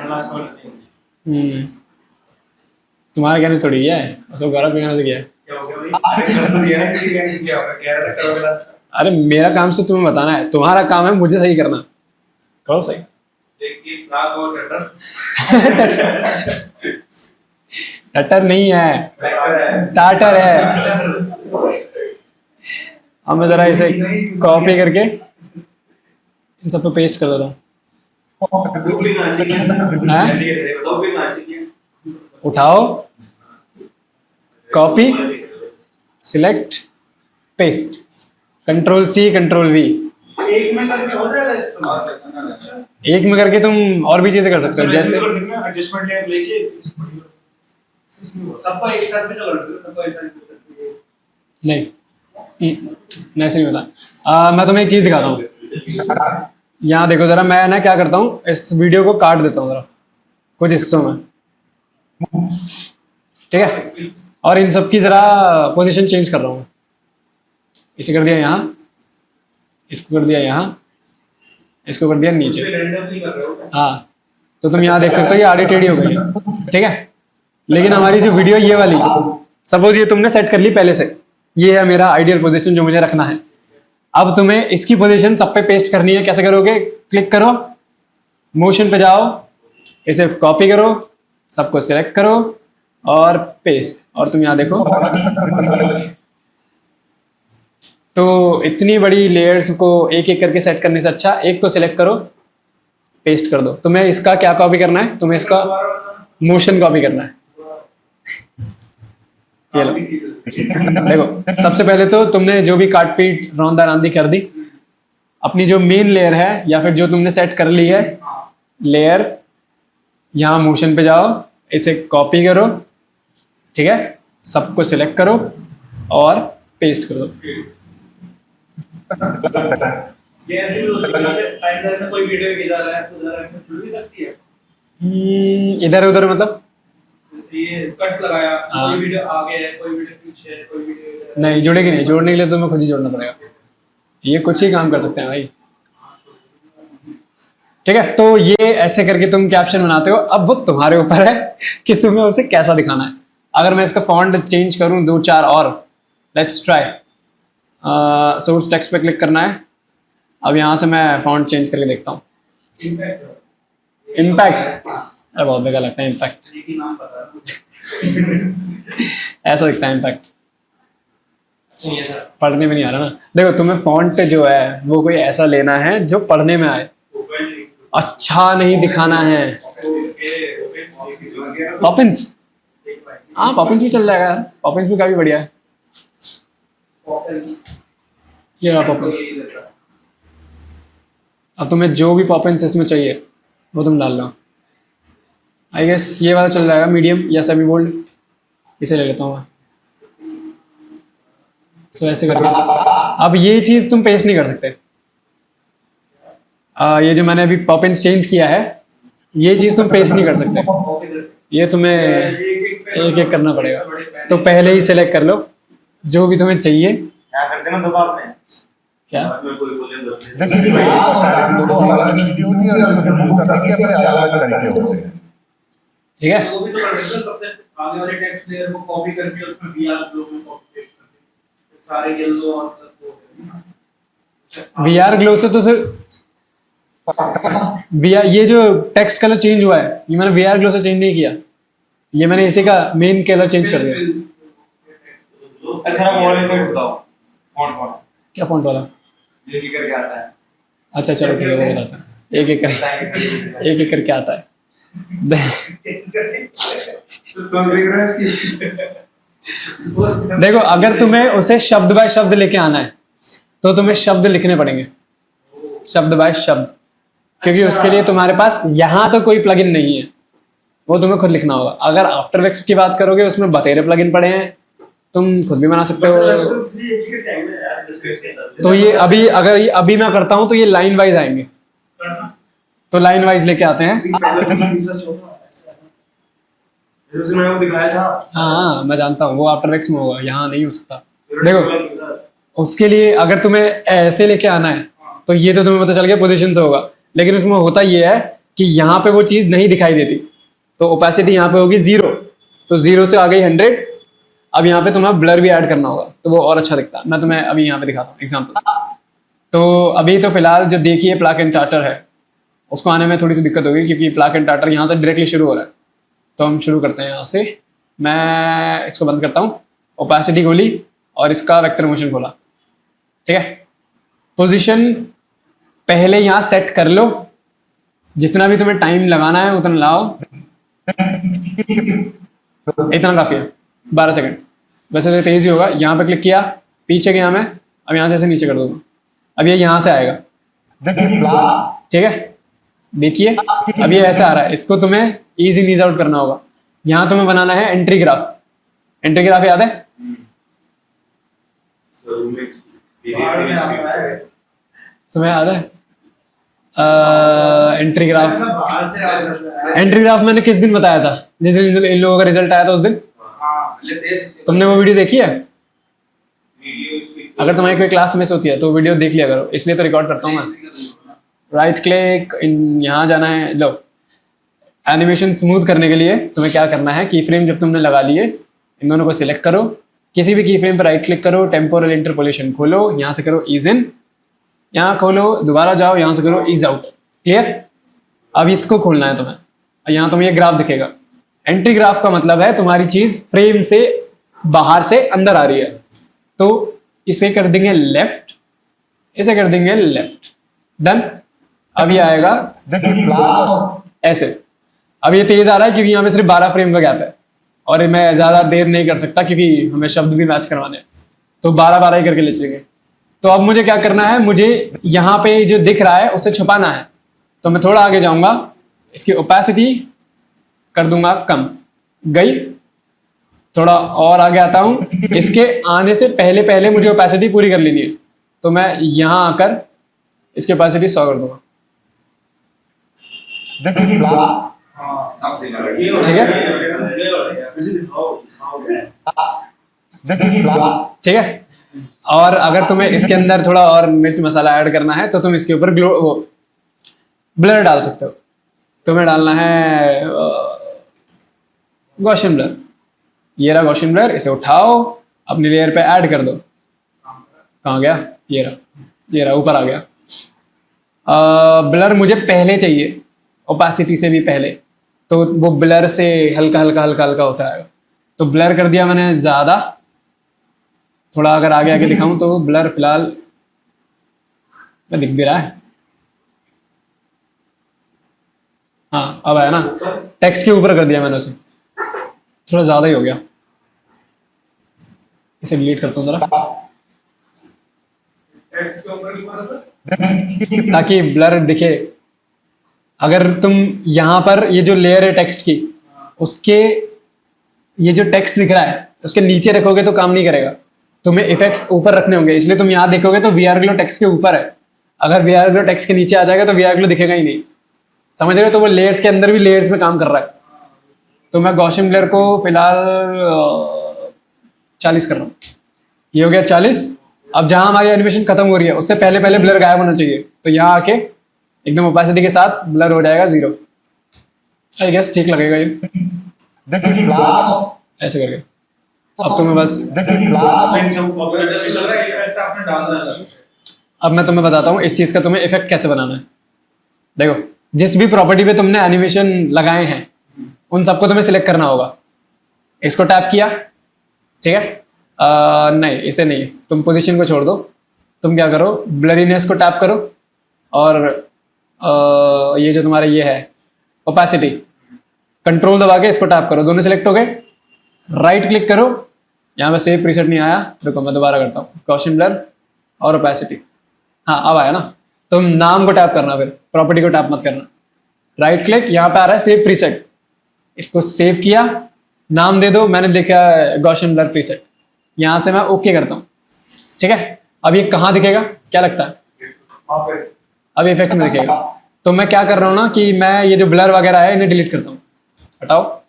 लास्ट वन चेंज तुम्हारा कहने से थोड़ी किया है, तो गौरव के कहने से किया है। क्या हो गया भाई? कर तो दिया ना, किसी कहने से क्या होगा? कह रहा था करोगे लास्ट। अरे मेरा काम से तुम्हें बताना है, तुम्हारा काम है मुझे सही करना। करो सही। देखिए रात और कटर टटर नहीं है, है। टाटर है। अब मैं जरा इसे कॉपी करके इन सब पे पेस्ट कर देता हूँ। दो भी ना चाहिए। हाँ? ऐसे कैसे बताओ भी ना चाहिए। उठाओ, कॉपी, सिलेक्ट, पेस्ट, कंट्रोल-C कंट्रोल-V। एक में करके हो जाएगा इस्तेमाल। एक में करके तुम और भी चीजें कर सकते हो, जैसे एडजस्टमेंट लेयर लेके सबको एक साथ भी तो कर दो। सबको एक साथ भी नहीं ऐसे नहीं होता। मैं तुम्हें एक चीज दिखाता हूँ। यहाँ देखो जरा, मैं ना क्या करता हूँ, इस वीडियो को काट देता हूँ जरा कुछ हिस्सों में, ठीक है। और इन सब की जरा पोजीशन चेंज कर रहा हूँ। इसे कर दिया यहाँ, इसको कर दिया यहाँ, इसको कर दिया नीचे। रैंडमली कर रहे हो। हाँ तो तुम यहाँ देख सकते हो ये आड़ी टेढ़ी हो गई है, ठीक है। लेकिन हमारी जो वीडियो ये वाली, सपोज ये तुमने सेट कर ली पहले से, ये है मेरा आइडियल पोजीशन जो मुझे रखना है। अब तुम्हें इसकी पोजीशन सब पे पेस्ट करनी है। कैसे करोगे? क्लिक करो, मोशन पे जाओ, इसे कॉपी करो, सबको सिलेक्ट करो और पेस्ट। और तुम यहाँ देखो तो इतनी बड़ी लेयर्स को एक एक करके सेट करने से अच्छा एक को सिलेक्ट करो, पेस्ट कर दो। तुम्हें इसका क्या कॉपी करना है? तुम्हें इसका मोशन कॉपी करना है। ये लो, देखो सबसे पहले तो तुमने जो भी काट पीट रौंदा रांदी कर दी, अपनी जो मेन लेयर है या फिर जो तुमने सेट कर ली है लेयर, यहाँ मोशन पे जाओ, इसे कॉपी करो, ठीक है, सबको सिलेक्ट करो और पेस्ट कर दो। ये ऐसे भी हो सकता है टाइमलाइन में कोई वीडियो इधर है तो उधर है, जुड़ भी सकती है। इधर उधर मतलब जैसे ये कट लगाया, हाँ। कोई वीडियो आगे है, कोई वीडियो पीछे है, कोई वीडियो इधर है। नहीं जुड़ेगी नहीं, जोड़ने के लिए तुम्हें खुद ही जोड़ना पड़ेगा। ये कुछ ही काम कर सकते हैं भाई, ठीक है। तो ये ऐसे करके तुम कैप्शन बनाते हो। अब वो तुम्हारे ऊपर है कि तुम्हें उसे कैसा दिखाना है। अगर मैं इसका फॉन्ट चेंज करूं 2-4 और, लेट्स ट्राई। सोर्स टेक्स्ट पे क्लिक करना है। अब यहाँ से मैं फॉन्ट चेंज करके देखता हूँ। इम्पैक्ट, अरे बहुत बेकार लगता है इम्पैक्ट, एक ही नाम पता है। ऐसा दिखता है इम्पैक्ट, अच्छा ये सर पढ़ने में नहीं आ रहा ना। देखो तुम्हें फॉन्ट जो है वो कोई ऐसा लेना है जो पढ़ने में आए, अच्छा नहीं दिखाना है। पॉपिंस, हाँ पॉपिंस भी चल जाएगा यार, पॉपिंस भी काफी बढ़िया है। ये रहा पॉपिंस। अब तुम्हें जो भी पॉपिंस इसमें चाहिए वो तुम डाल लो। आई गेस ये वाला चल जाएगा, मीडियम या सेमी बोल्ड, इसे ले लेता हूँ मैं। सो ऐसे करके अब ये चीज़ तुम पेस्ट नहीं कर सकते। ये जो मैंने अभी पॉपिंस चेंज किया है ये चीज़ तुम पेस्ट नहीं कर सकते, ये तुम्हें एक एक करना पड़ेगा। तो पहले ही सेलेक्ट कर लो जो भी तुम्हें चाहिए। यहाँ करते ना दो बार में क्या बाद में कोई बोले तो देखिए ब्लॉग और टाइटल दोनों अलग चीजें होती है और रिमूव करने के अपने अलग अलग तरीके होते हैं। ठीक है। वो भी तो कर सकते हो, सबसे आगे वाले टेक्स्ट लेयर को कॉपी करके उसमें VR लोगो कॉपी पेस्ट करके सारे येलो और प्लस वो VR ग्लो से तो सिर्फ VR, ये जो टेक्स्ट कलर चेंज हुआ है ये मैंने VR ग्लो से चेंज नहीं किया, ये मैंने इसी का मेन कलर चेंज कर दिया। अच्छा ना वो वाले इफेक्ट बताओ, फॉन्ट वाला क्या फॉन्ट वाला? ये की करके आता है। अच्छा चलो ठीक है, वो बताता है। एक एक करके आता है। तो समझ देख रहे हैं इसकी। देखो अगर तुम्हें उसे शब्द बाय शब्द लेके आना है तो तुम्हें शब्द लिखने पड़ेंगे, शब्द बाय शब्द, क्योंकि उसके लिए तुम्हारे पास यहाँ तो कोई प्लगइन नहीं है, वो तुम्हें खुद लिखना होगा। अगर आफ्टर इफेक्ट्स की बात करोगे उसमें बतेरे प्लगइन पड़े हैं, तुम खुद भी बना सकते हो। तो ये अभी अगर ये अभी मैं करता हूँ तो ये लाइन वाइज आएंगे, तो लाइन वाइज लेके आते हैं। मैंने वो दिखाया था। हाँ मैं जानता हूँ वो आफ्टर इफेक्ट्स में होगा, यहाँ नहीं हो सकता। देखो उसके लिए अगर तुम्हें ऐसे लेके आना है तो ये तो तुम्हें पता चल गया पोजीशन से होगा, लेकिन उसमें होता ये है कि यहाँ पे वो चीज़ नहीं दिखाई देती, तो ओपेसिटी यहाँ पे होगी 0, तो 0 से आ गई 100। अब यहाँ पे तुम्हें ब्लर भी ऐड करना होगा तो वो और अच्छा दिखता है। मैं तुम्हें अभी यहाँ पे दिखाता हूँ एग्जाम्पल। तो अभी तो फिलहाल जो देखिए प्लाक एंड टाटर है उसको आने में थोड़ी सी दिक्कत होगी क्योंकि प्लाक एंड टाटर यहाँ से डायरेक्टली शुरू हो रहा है। तो हम शुरू करते हैं यहाँ से, मैं इसको बंद करता हूँ, ओपेसिटी खोली और इसका वेक्टर मोशन खोला, ठीक है। पोजीशन पहले यहाँ सेट कर लो, जितना भी तुम्हें टाइम लगाना है उतना लाओ, इतना काफी है 12 सेकंड। वैसे तो तेज ही होगा। यहाँ पे क्लिक किया, पीछे गया मैं, अब यहाँ से ऐसे नीचे कर दूंगा, अब ये यहाँ से आएगा, ठीक है। देखिए अब ये ऐसे आ रहा है, इसको तुम्हें इजी नीज आउट करना होगा। यहाँ तुम्हें बनाना है एंट्री ग्राफ। एंट्री ग्राफ याद है? तुम्हें याद है एंट्री ग्राफ? एंट्री ग्राफ मैंने किस दिन बताया था? जिस दिन इन लोगों का रिजल्ट आया था उस दिन। तुमने वो वीडियो देखी है? अगर तुम्हारी कोई क्लास मिस होती है तो वीडियो देख लिया करो, इसलिए तो रिकॉर्ड करता हूँ मैं। राइट क्लिक, इन यहाँ जाना है। लो एनिमेशन स्मूथ करने के लिए तुम्हें क्या करना है, की फ्रेम जब तुमने लगा लिए इन दोनों को सिलेक्ट करो, किसी भी की फ्रेम पर राइट क्लिक करो, टेम्पोरल इंटरपोलेशन खोलो, यहाँ से करो ईज इन, यहाँ खोलो, दोबारा जाओ, यहाँ से करो ईज आउट। क्लियर? अब इसको खोलना है तुम्हें, यहाँ तुम्हें ये ग्राफ दिखेगा। एंट्री ग्राफ का मतलब है तुम्हारी चीज फ्रेम से बाहर से अंदर आ रही है, तो इसे कर देंगे लेफ्ट, इसे कर देंगे लेफ्ट, डन। अब ये आएगा ऐसे। अब ये तेज आ रहा है क्योंकि यहाँ पे सिर्फ 12 फ्रेम का गैप है और मैं ज्यादा देर नहीं कर सकता क्योंकि हमें शब्द भी मैच करवाने हैं, तो 12-12 ही करके ले चलेंगे। तो अब मुझे क्या करना है, मुझे यहाँ पे जो दिख रहा है उसे छुपाना है। तो मैं थोड़ा आगे जाऊंगा, इसकी ओपेसिटी कर दूंगा कम, गई। थोड़ा और आगे आता हूँ, इसके आने से पहले पहले मुझे ओपेसिटी पूरी कर लेनी है। तो मैं यहाँ आकर इसकी ओपेसिटी 100 कर दूंगा। देखिए ब्लैक ठीक है, देखिए ब्लैक ठीक है। और अगर तुम्हें इसके अंदर थोड़ा और मिर्च मसाला ऐड करना है तो तुम इसके ऊपर ब्लर डाल सकते हो। तुम्हें डालना है गॉसियन ब्लर। ये रहा गॉसियन ब्लर, इसे उठाओ, अपनी लेयर पे ऐड कर दो। कहाँ गया? ये रहा ऊपर आ गया। ब्लर मुझे पहले चाहिए, ओपेसिटी से भी पहले, तो वो ब्लर से हल्का हल्का हल्का हल्का होता है। तो ब्लर कर दिया मैंने ज़्यादा। थोड़ा अगर आगे आगे दिखाऊं तो ब्लर फिलहाल दिख भी रहा है। हाँ अब आया ना, टेक्स्ट के ऊपर कर दिया मैंने उसे, थोड़ा ज़्यादा ही हो गया। इसे डिलीट करता हूँ जरा, ताकि ब्लर दिखे। अगर तुम यहाँ पर ये जो लेयर है टेक्स्ट की, उसके ये जो टेक्स्ट दिख रहा है उसके नीचे रखोगे तो काम नहीं करेगा। तुम्हें इफेक्ट्स ऊपर रखने होंगे, इसलिए तुम यहाँ देखोगे तो वीआर ग्लो टेक्स्ट के ऊपर है। अगर वीआर ग्लो टेक्स्ट के नीचे आ जाएगा तो वीआर ग्लो दिखेगा ही नहीं, समझ रहे हो? तो वो लेयर्स के अंदर भी लेयर्स में काम कर रहा है। तो मैं गॉसियन ब्लर को फिलहाल 40 कर रहा हूँ। ये हो गया 40। अब जहां हमारी एनिमेशन खत्म हो रही है उससे पहले पहले ब्लर गायब होना चाहिए। तो यहाँ आके एकदम ओपेसिटी के साथ ब्लर हो जाएगा 0। आई गेस ठीक लगेगा ये, देखिए ब्लैक ऐसे करके। अब तुम्हें बस, देखिए ब्लैक अब मैं तुम्हें बताता हूँ इस चीज़ का तुम्हें इफेक्ट कैसे बनाना है। देखो, जिस भी प्रॉपर्टी पे तुमने एनिमेशन लगाए हैं उन सबको तुम्हें सिलेक्ट करना होगा। इसको टैप किया, ठीक है? नहीं, इसे नहीं, तुम पोजीशन को छोड़ दो। तुम क्या करो, ब्लरीनेस को टैप करो और ये जो तुम्हारा ये है ओपेसिटी, कंट्रोल दबा के इसको टैप करो। दोनों सिलेक्ट हो गए, राइट क्लिक करो। यहाँ पे सेव प्रीसेट नहीं आया, रुको मैं दोबारा करता हूँ, गॉसियन ब्लर और ओपेसिटी। हाँ अब आया ना। तुम नाम को टैप करना, फिर प्रॉपर्टी को टैप मत करना। राइट क्लिक, यहाँ पे आ रहा है सेव प्रीसेट, इसको सेव किया, नाम दे दो, मैंने लिखा गॉसियन ब्लर प्रीसेट। यहाँ से मैं ओके करता हूँ, ठीक है? अब ये कहाँ दिखेगा, क्या लगता है? अब इफेक्ट में दिखेगा। तो मैं क्या कर रहा हूँ ना कि मैं ये जो ब्लर वगैरह है इन्हें डिलीट करता हूँ। हटाओ,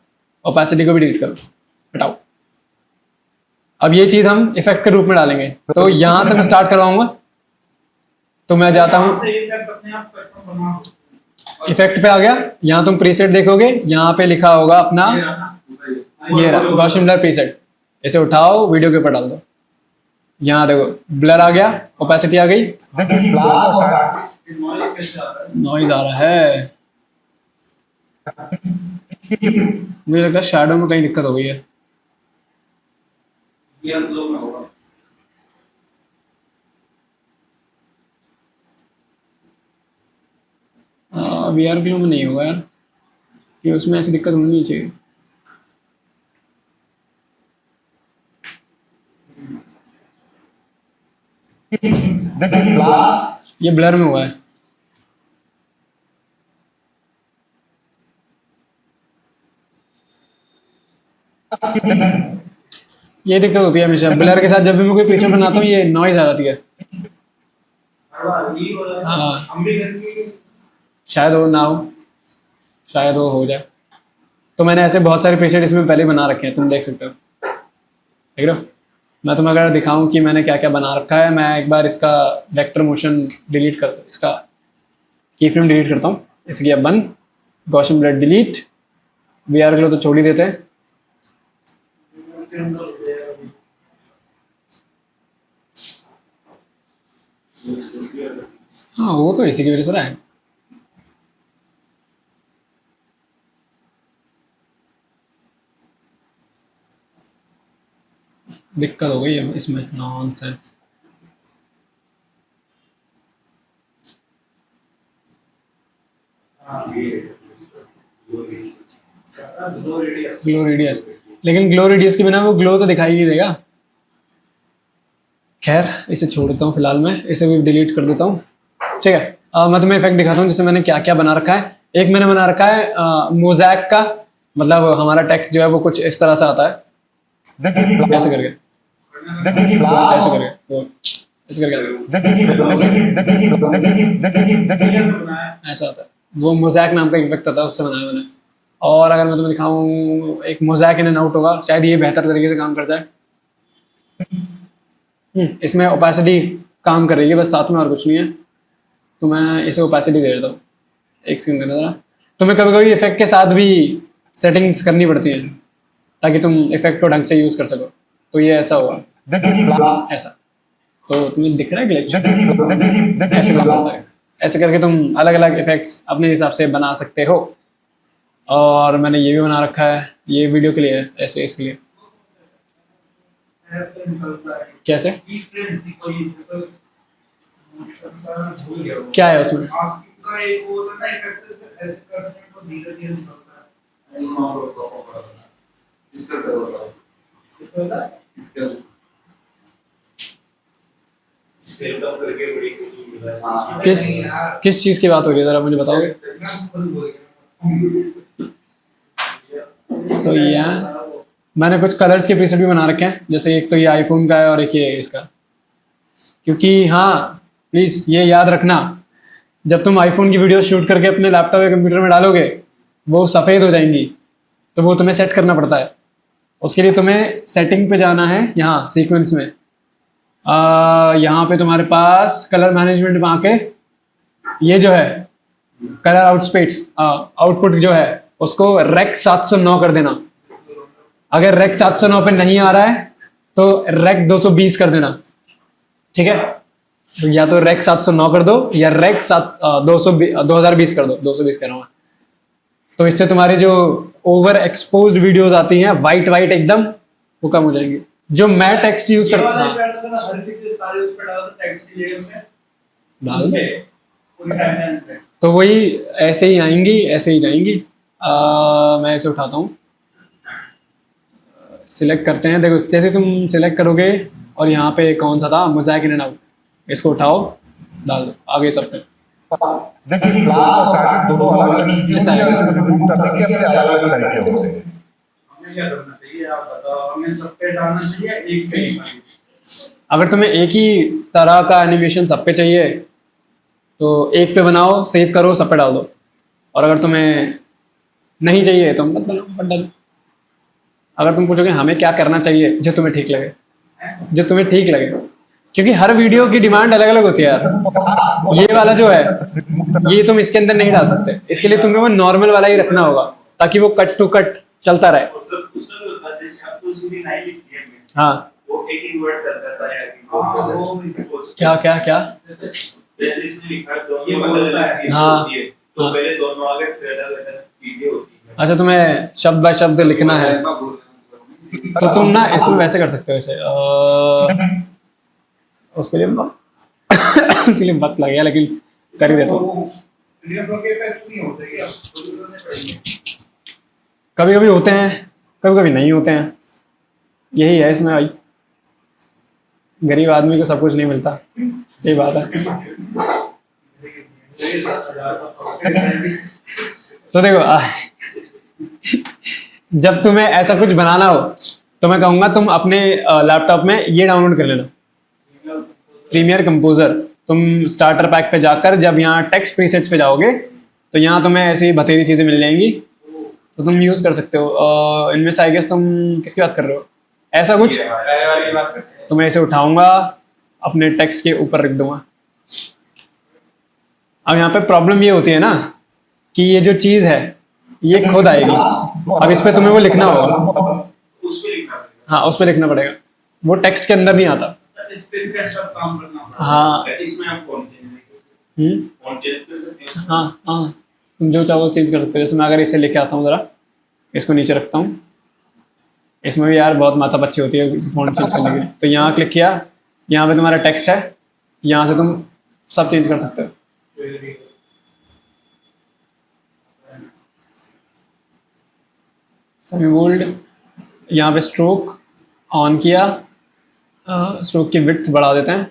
ओपेसिटी को भी डिलीट करो, हटाओ। अब ये चीज हम इफेक्ट के रूप में डालेंगे। तो यहाँ से मैं स्टार्ट करवाऊंगा। तो मैं जाता हूँ, इफेक्ट पे आ गया। यहाँ तुम प्रीसेट देखोगे, यहाँ पे लिखा होगा अपना, ये रहा गॉसियन ब्लर प्रीसेट। इसे उठाओ, वीडियो के ऊपर डाल दो। यहाँ देखो ब्लर आ गया, ओपेसिटी आ गई, देखिए ब्लैक नॉइज आ रहा है। मुझे लगता है शैडो में कहीं दिक्कत हो गई है। वीआर ग्लो में नहीं होगा यार, कि उसमें ऐसी दिक्कत होनी नहीं चाहिए। देखिए ब्लैक ये ब्लर में हुआ है। ये दिक्कत होती है हमेशा ब्लर के साथ, जब भी मैं कोई प्रीसेट बनाता हूँ ये नॉइज आ जाती है। हाँ शायद हो ना हो, शायद वो हो जाए। तो मैंने ऐसे बहुत सारे प्रीसेट इसमें पहले बना रखे हैं, तुम देख सकते हो, देख रहे हो? मैं तुम्हें अगर दिखाऊं कि मैंने क्या क्या बना रखा है, मैं एक बार इसका वेक्टर मोशन डिलीट कर, इसका की फ्रेम डिलीट करता हूँ। इसे किया बंद, Gaussian blur delete, VR glow तो छोड़ ही देते हैं। हाँ वो तो इसी की वजह से रहा है। दिक्कत हो गई है इसमें, नॉनसेंस। ग्लो रेडियस, लेकिन ग्लो रेडियस के बिना वो ग्लो तो दिखाई नहीं देगा। खैर इसे छोड़ देता हूँ फिलहाल, मैं इसे भी डिलीट कर देता हूँ। ठीक है, मैं तुम्हें इफेक्ट दिखाता हूँ जैसे मैंने क्या क्या बना रखा है। एक मैंने बना रखा है मोज़ैक का, मतलब हमारा टेक्स्ट जो है वो कुछ इस तरह से आता है। देखिए कैसे करके, देखिए ऐसे करके, वो ऐसे करके आता है, ऐसा आता है। वो मोज़ैक नाम का इफेक्ट आता है, उससे बनाया मैंने। और अगर मैं तुम्हें दिखाऊँ, एक मोज़ैक इन एंड आउट होगा, शायद ये बेहतर तरीके से काम कर जाए। इसमें ओपेसिटी काम कर रही है बस साथ में, और कुछ नहीं है। तो मैं इसे ओपेसिटी दे देता हूँ। एक सेकंड देना जरा। तुम्हें कभी कभी इफेक्ट के साथ भी सेटिंग्स करनी पड़ती हैं ताकि तुम इफेक्ट को ढंग से यूज कर सको। तो ये ऐसा होगा, ऐसा। तो तुम्हें दिख रहा है ग्लिच? ऐसे काम करता है। ऐसे करके तुम अलग अलग इफेक्ट्स अपने हिसाब से बना सकते हो। और मैंने ये भी बना रखा है, ये वीडियो के लिए है, ऐसे इसके लिए। ऐसे निकलता है कैसे, डिफरेंट कोई जैसे भूल गया वो। क्या है उसमें? आस्किंग का एक वो होता है ना इफेक्ट से ऐसे करने को धीरे धीरे निकलता है। इसका सर बताओ, इससे होता है इसका स्केल कम करके बड़ी कुछ मिला है। हाँ। किस चीज की बात हो रही है, जरा मुझे बताओगे? मैं खुद बोल गया। सो मैंने कुछ कलर्स के प्रीसेट भी बना रखे हैं, जैसे एक तो ये आईफोन का है और एक ये इसका। क्योंकि हाँ, प्लीज ये याद रखना, जब तुम आईफोन की वीडियो शूट करके अपने लैपटॉप या कंप्यूटर में डालोगे वो सफ़ेद हो जाएंगी, तो वो तुम्हें सेट करना पड़ता है। उसके लिए तुम्हें सेटिंग पे जाना है, यहाँ सीक्वेंस में यहाँ पे तुम्हारे पास कलर मैनेजमेंट में आके ये जो है कलर आउटपुट जो है उसको रेक 709 कर देना। अगर रेक 709 पे नहीं आ रहा है तो रेक 220 कर देना। ठीक है, तो या तो रेक 709 कर दो या रेक 2020 कर दो। 220 कर रहा हूँ। तो इससे तुम्हारी जो ओवर एक्सपोज्ड वीडियोस आती हैं वाइट वाइट एकदम, वो कम हो जाएंगे। जो मैं टेक्स्ट यूज ये करता वाला हूँ इफेक्ट होता है ना, हर किसी सारे उस पे डालो तो टेक्स्ट की लेयर में डाल दे, पूरी टाइमलाइन पे। तो वही ऐसे ही आएंगी, ऐसे ही जाएंगी। मैं इसे उठाता हूँ, सिलेक्ट करते हैं। देखो जैसे तुम सिलेक्ट करोगे और यहाँ पे कौन सा था, मोज़ैक इन एंड आउट, इसको उठाओ डाल दो आगे सब पे। देखिए ब्लॉक और टारगेट दोनों अलग अलग चीजें हैं और रिमूव करने के अपने अलग अलग तरीके होते हैं। हमें क्या करना चाहिए आप बताओ, हमें सब पे डालना चाहिए एक पे ही? अगर तुम्हें एक ही तरह का एनिमेशन सब पे चाहिए तो एक पे बनाओ, सेव करो, सब पे डाल दो। और अगर तुम्हें नहीं चाहिए तो मत बनाओ, मत डालो। अगर तुम पूछोगे हमें क्या करना चाहिए, जो तुम्हें ठीक लगे, जो तुम्हें ठीक लगे, क्योंकि हर वीडियो की डिमांड अलग अलग होती है यार। ये वाला जो है ये तुम इसके अंदर नहीं डाल सकते, इसके लिए तुम्हें वो नॉर्मल वाला ही रखना होगा ताकि वो कट टू कट चलता रहे। उसमें भी होता है, जैसे आपको सीधी लाइन लिखी है हाँ, वो एक ही वर्ड चलता है हाँ वो क्या क्या क्या जैसे इसमें लिखा है दोनों ये अलग बोलता अलग है। चीजें हाँ। होती है, तो हाँ। पहले दोनों आगे फिर अलग अलग चीजें होती है। अच्छा, तुम्हें शब्द बाय शब्द लिखना है तो तुम ना इसमें वैसे कर सकते हो, ऐसे उसके लिए उसके लिए वक्त लगेगा, लेकिन कर ही देता हूँ। वीडियो ब्लॉक के इफेक्ट्स नहीं होते क्या? खुद करने पड़ेंगे। कभी कभी होते हैं, कभी कभी नहीं होते हैं, यही है इसमें भाई। गरीब आदमी को सब कुछ नहीं मिलता, यही बात है। तो देखो जब तुम्हें ऐसा कुछ बनाना हो तो मैं कहूँगा तुम अपने लैपटॉप में ये डाउनलोड कर लेना, प्रीमियर कंपोजर। तुम स्टार्टर पैक पे जाकर जब यहाँ टेक्स्ट प्रीसेट्स पे जाओगे तो यहाँ तुम्हें ऐसी बतेरी चीज़ें मिल जाएंगी, तो तुम यूज़ कर सकते हो। इनमें से आई गेस तुम किसकी बात कर रहे हो, ऐसा कुछ। तो मैं इसे उठाऊंगा, अपने टेक्स्ट के ऊपर रख दूंगा। अब यहाँ पे प्रॉब्लम ये होती है ना कि ये जो चीज़ है ये खुद आएगी। अब इस पे तुम्हें वो लिखना होगा, उसमें लिखना पड़ेगा। हाँ उस पे लिखना पड़ेगा, वो टेक्स्ट के अंदर नहीं आता। इस पे इफेक्ट सब काम करना पड़ेगा। हाँ इसमें आप फॉन्ट चेंज कर सकते हो। हाँ हाँ, तुम जो चाहो चेंज कर सकते हो। जैसे मैं अगर इसे लेके आता हूँ, ज़रा इसको नीचे रखता हूँ। इसमें भी यार बहुत माथा पच्ची होती है फॉन्ट चेंज करने के लिए। तो यहाँ क्लिक किया, यहाँ पे तुम्हारा टेक्स्ट है, यहाँ से तुम सब चेंज कर सकते हो। सेमी बोल्ड, यहाँ पे स्ट्रोक ऑन किया, स्ट्रोक की विड्थ बढ़ा देते हैं।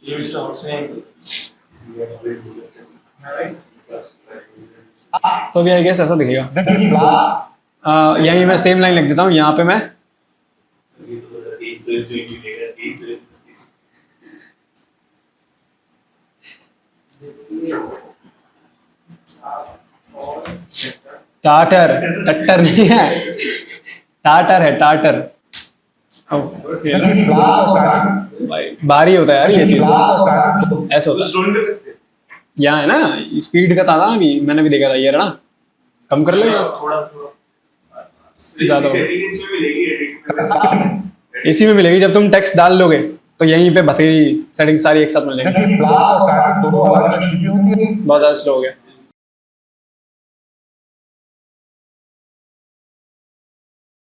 ये मिस्टर हुसैन तो भी आई गेस ऐसा दिखेगा। देखिए क्लास यहीं मैं सेम लाइन लिख देता हूँ, यहाँ पे मैं टाटर, टट्टर नहीं है, टाटर है, टाटर। देखिए क्लास और पैटर्न भाई भारी होता है यार ये चीज, क्लास और पैटर्न ऐसा होता है। स्टोन कर सकते हैं यहाँ है ना स्पीड का था ना, अभी मैंने भी देखा था, ये रहा ना, कम कर लो यहाँ से। थोड़ा थोड़ा ज्यादा हो। सेटिंग इसमें मिलेगी एडिट इसी में मिलेगी, जब तुम टेक्स्ट डाल लोगे तो यहीं पे बथेरी सेटिंग सारी एक साथ मिल जाएगी। देखिए क्लास और पैटर्न दोनों अलग अलग चीजें होती है। बहुत ज्यादा स्लो हो गया।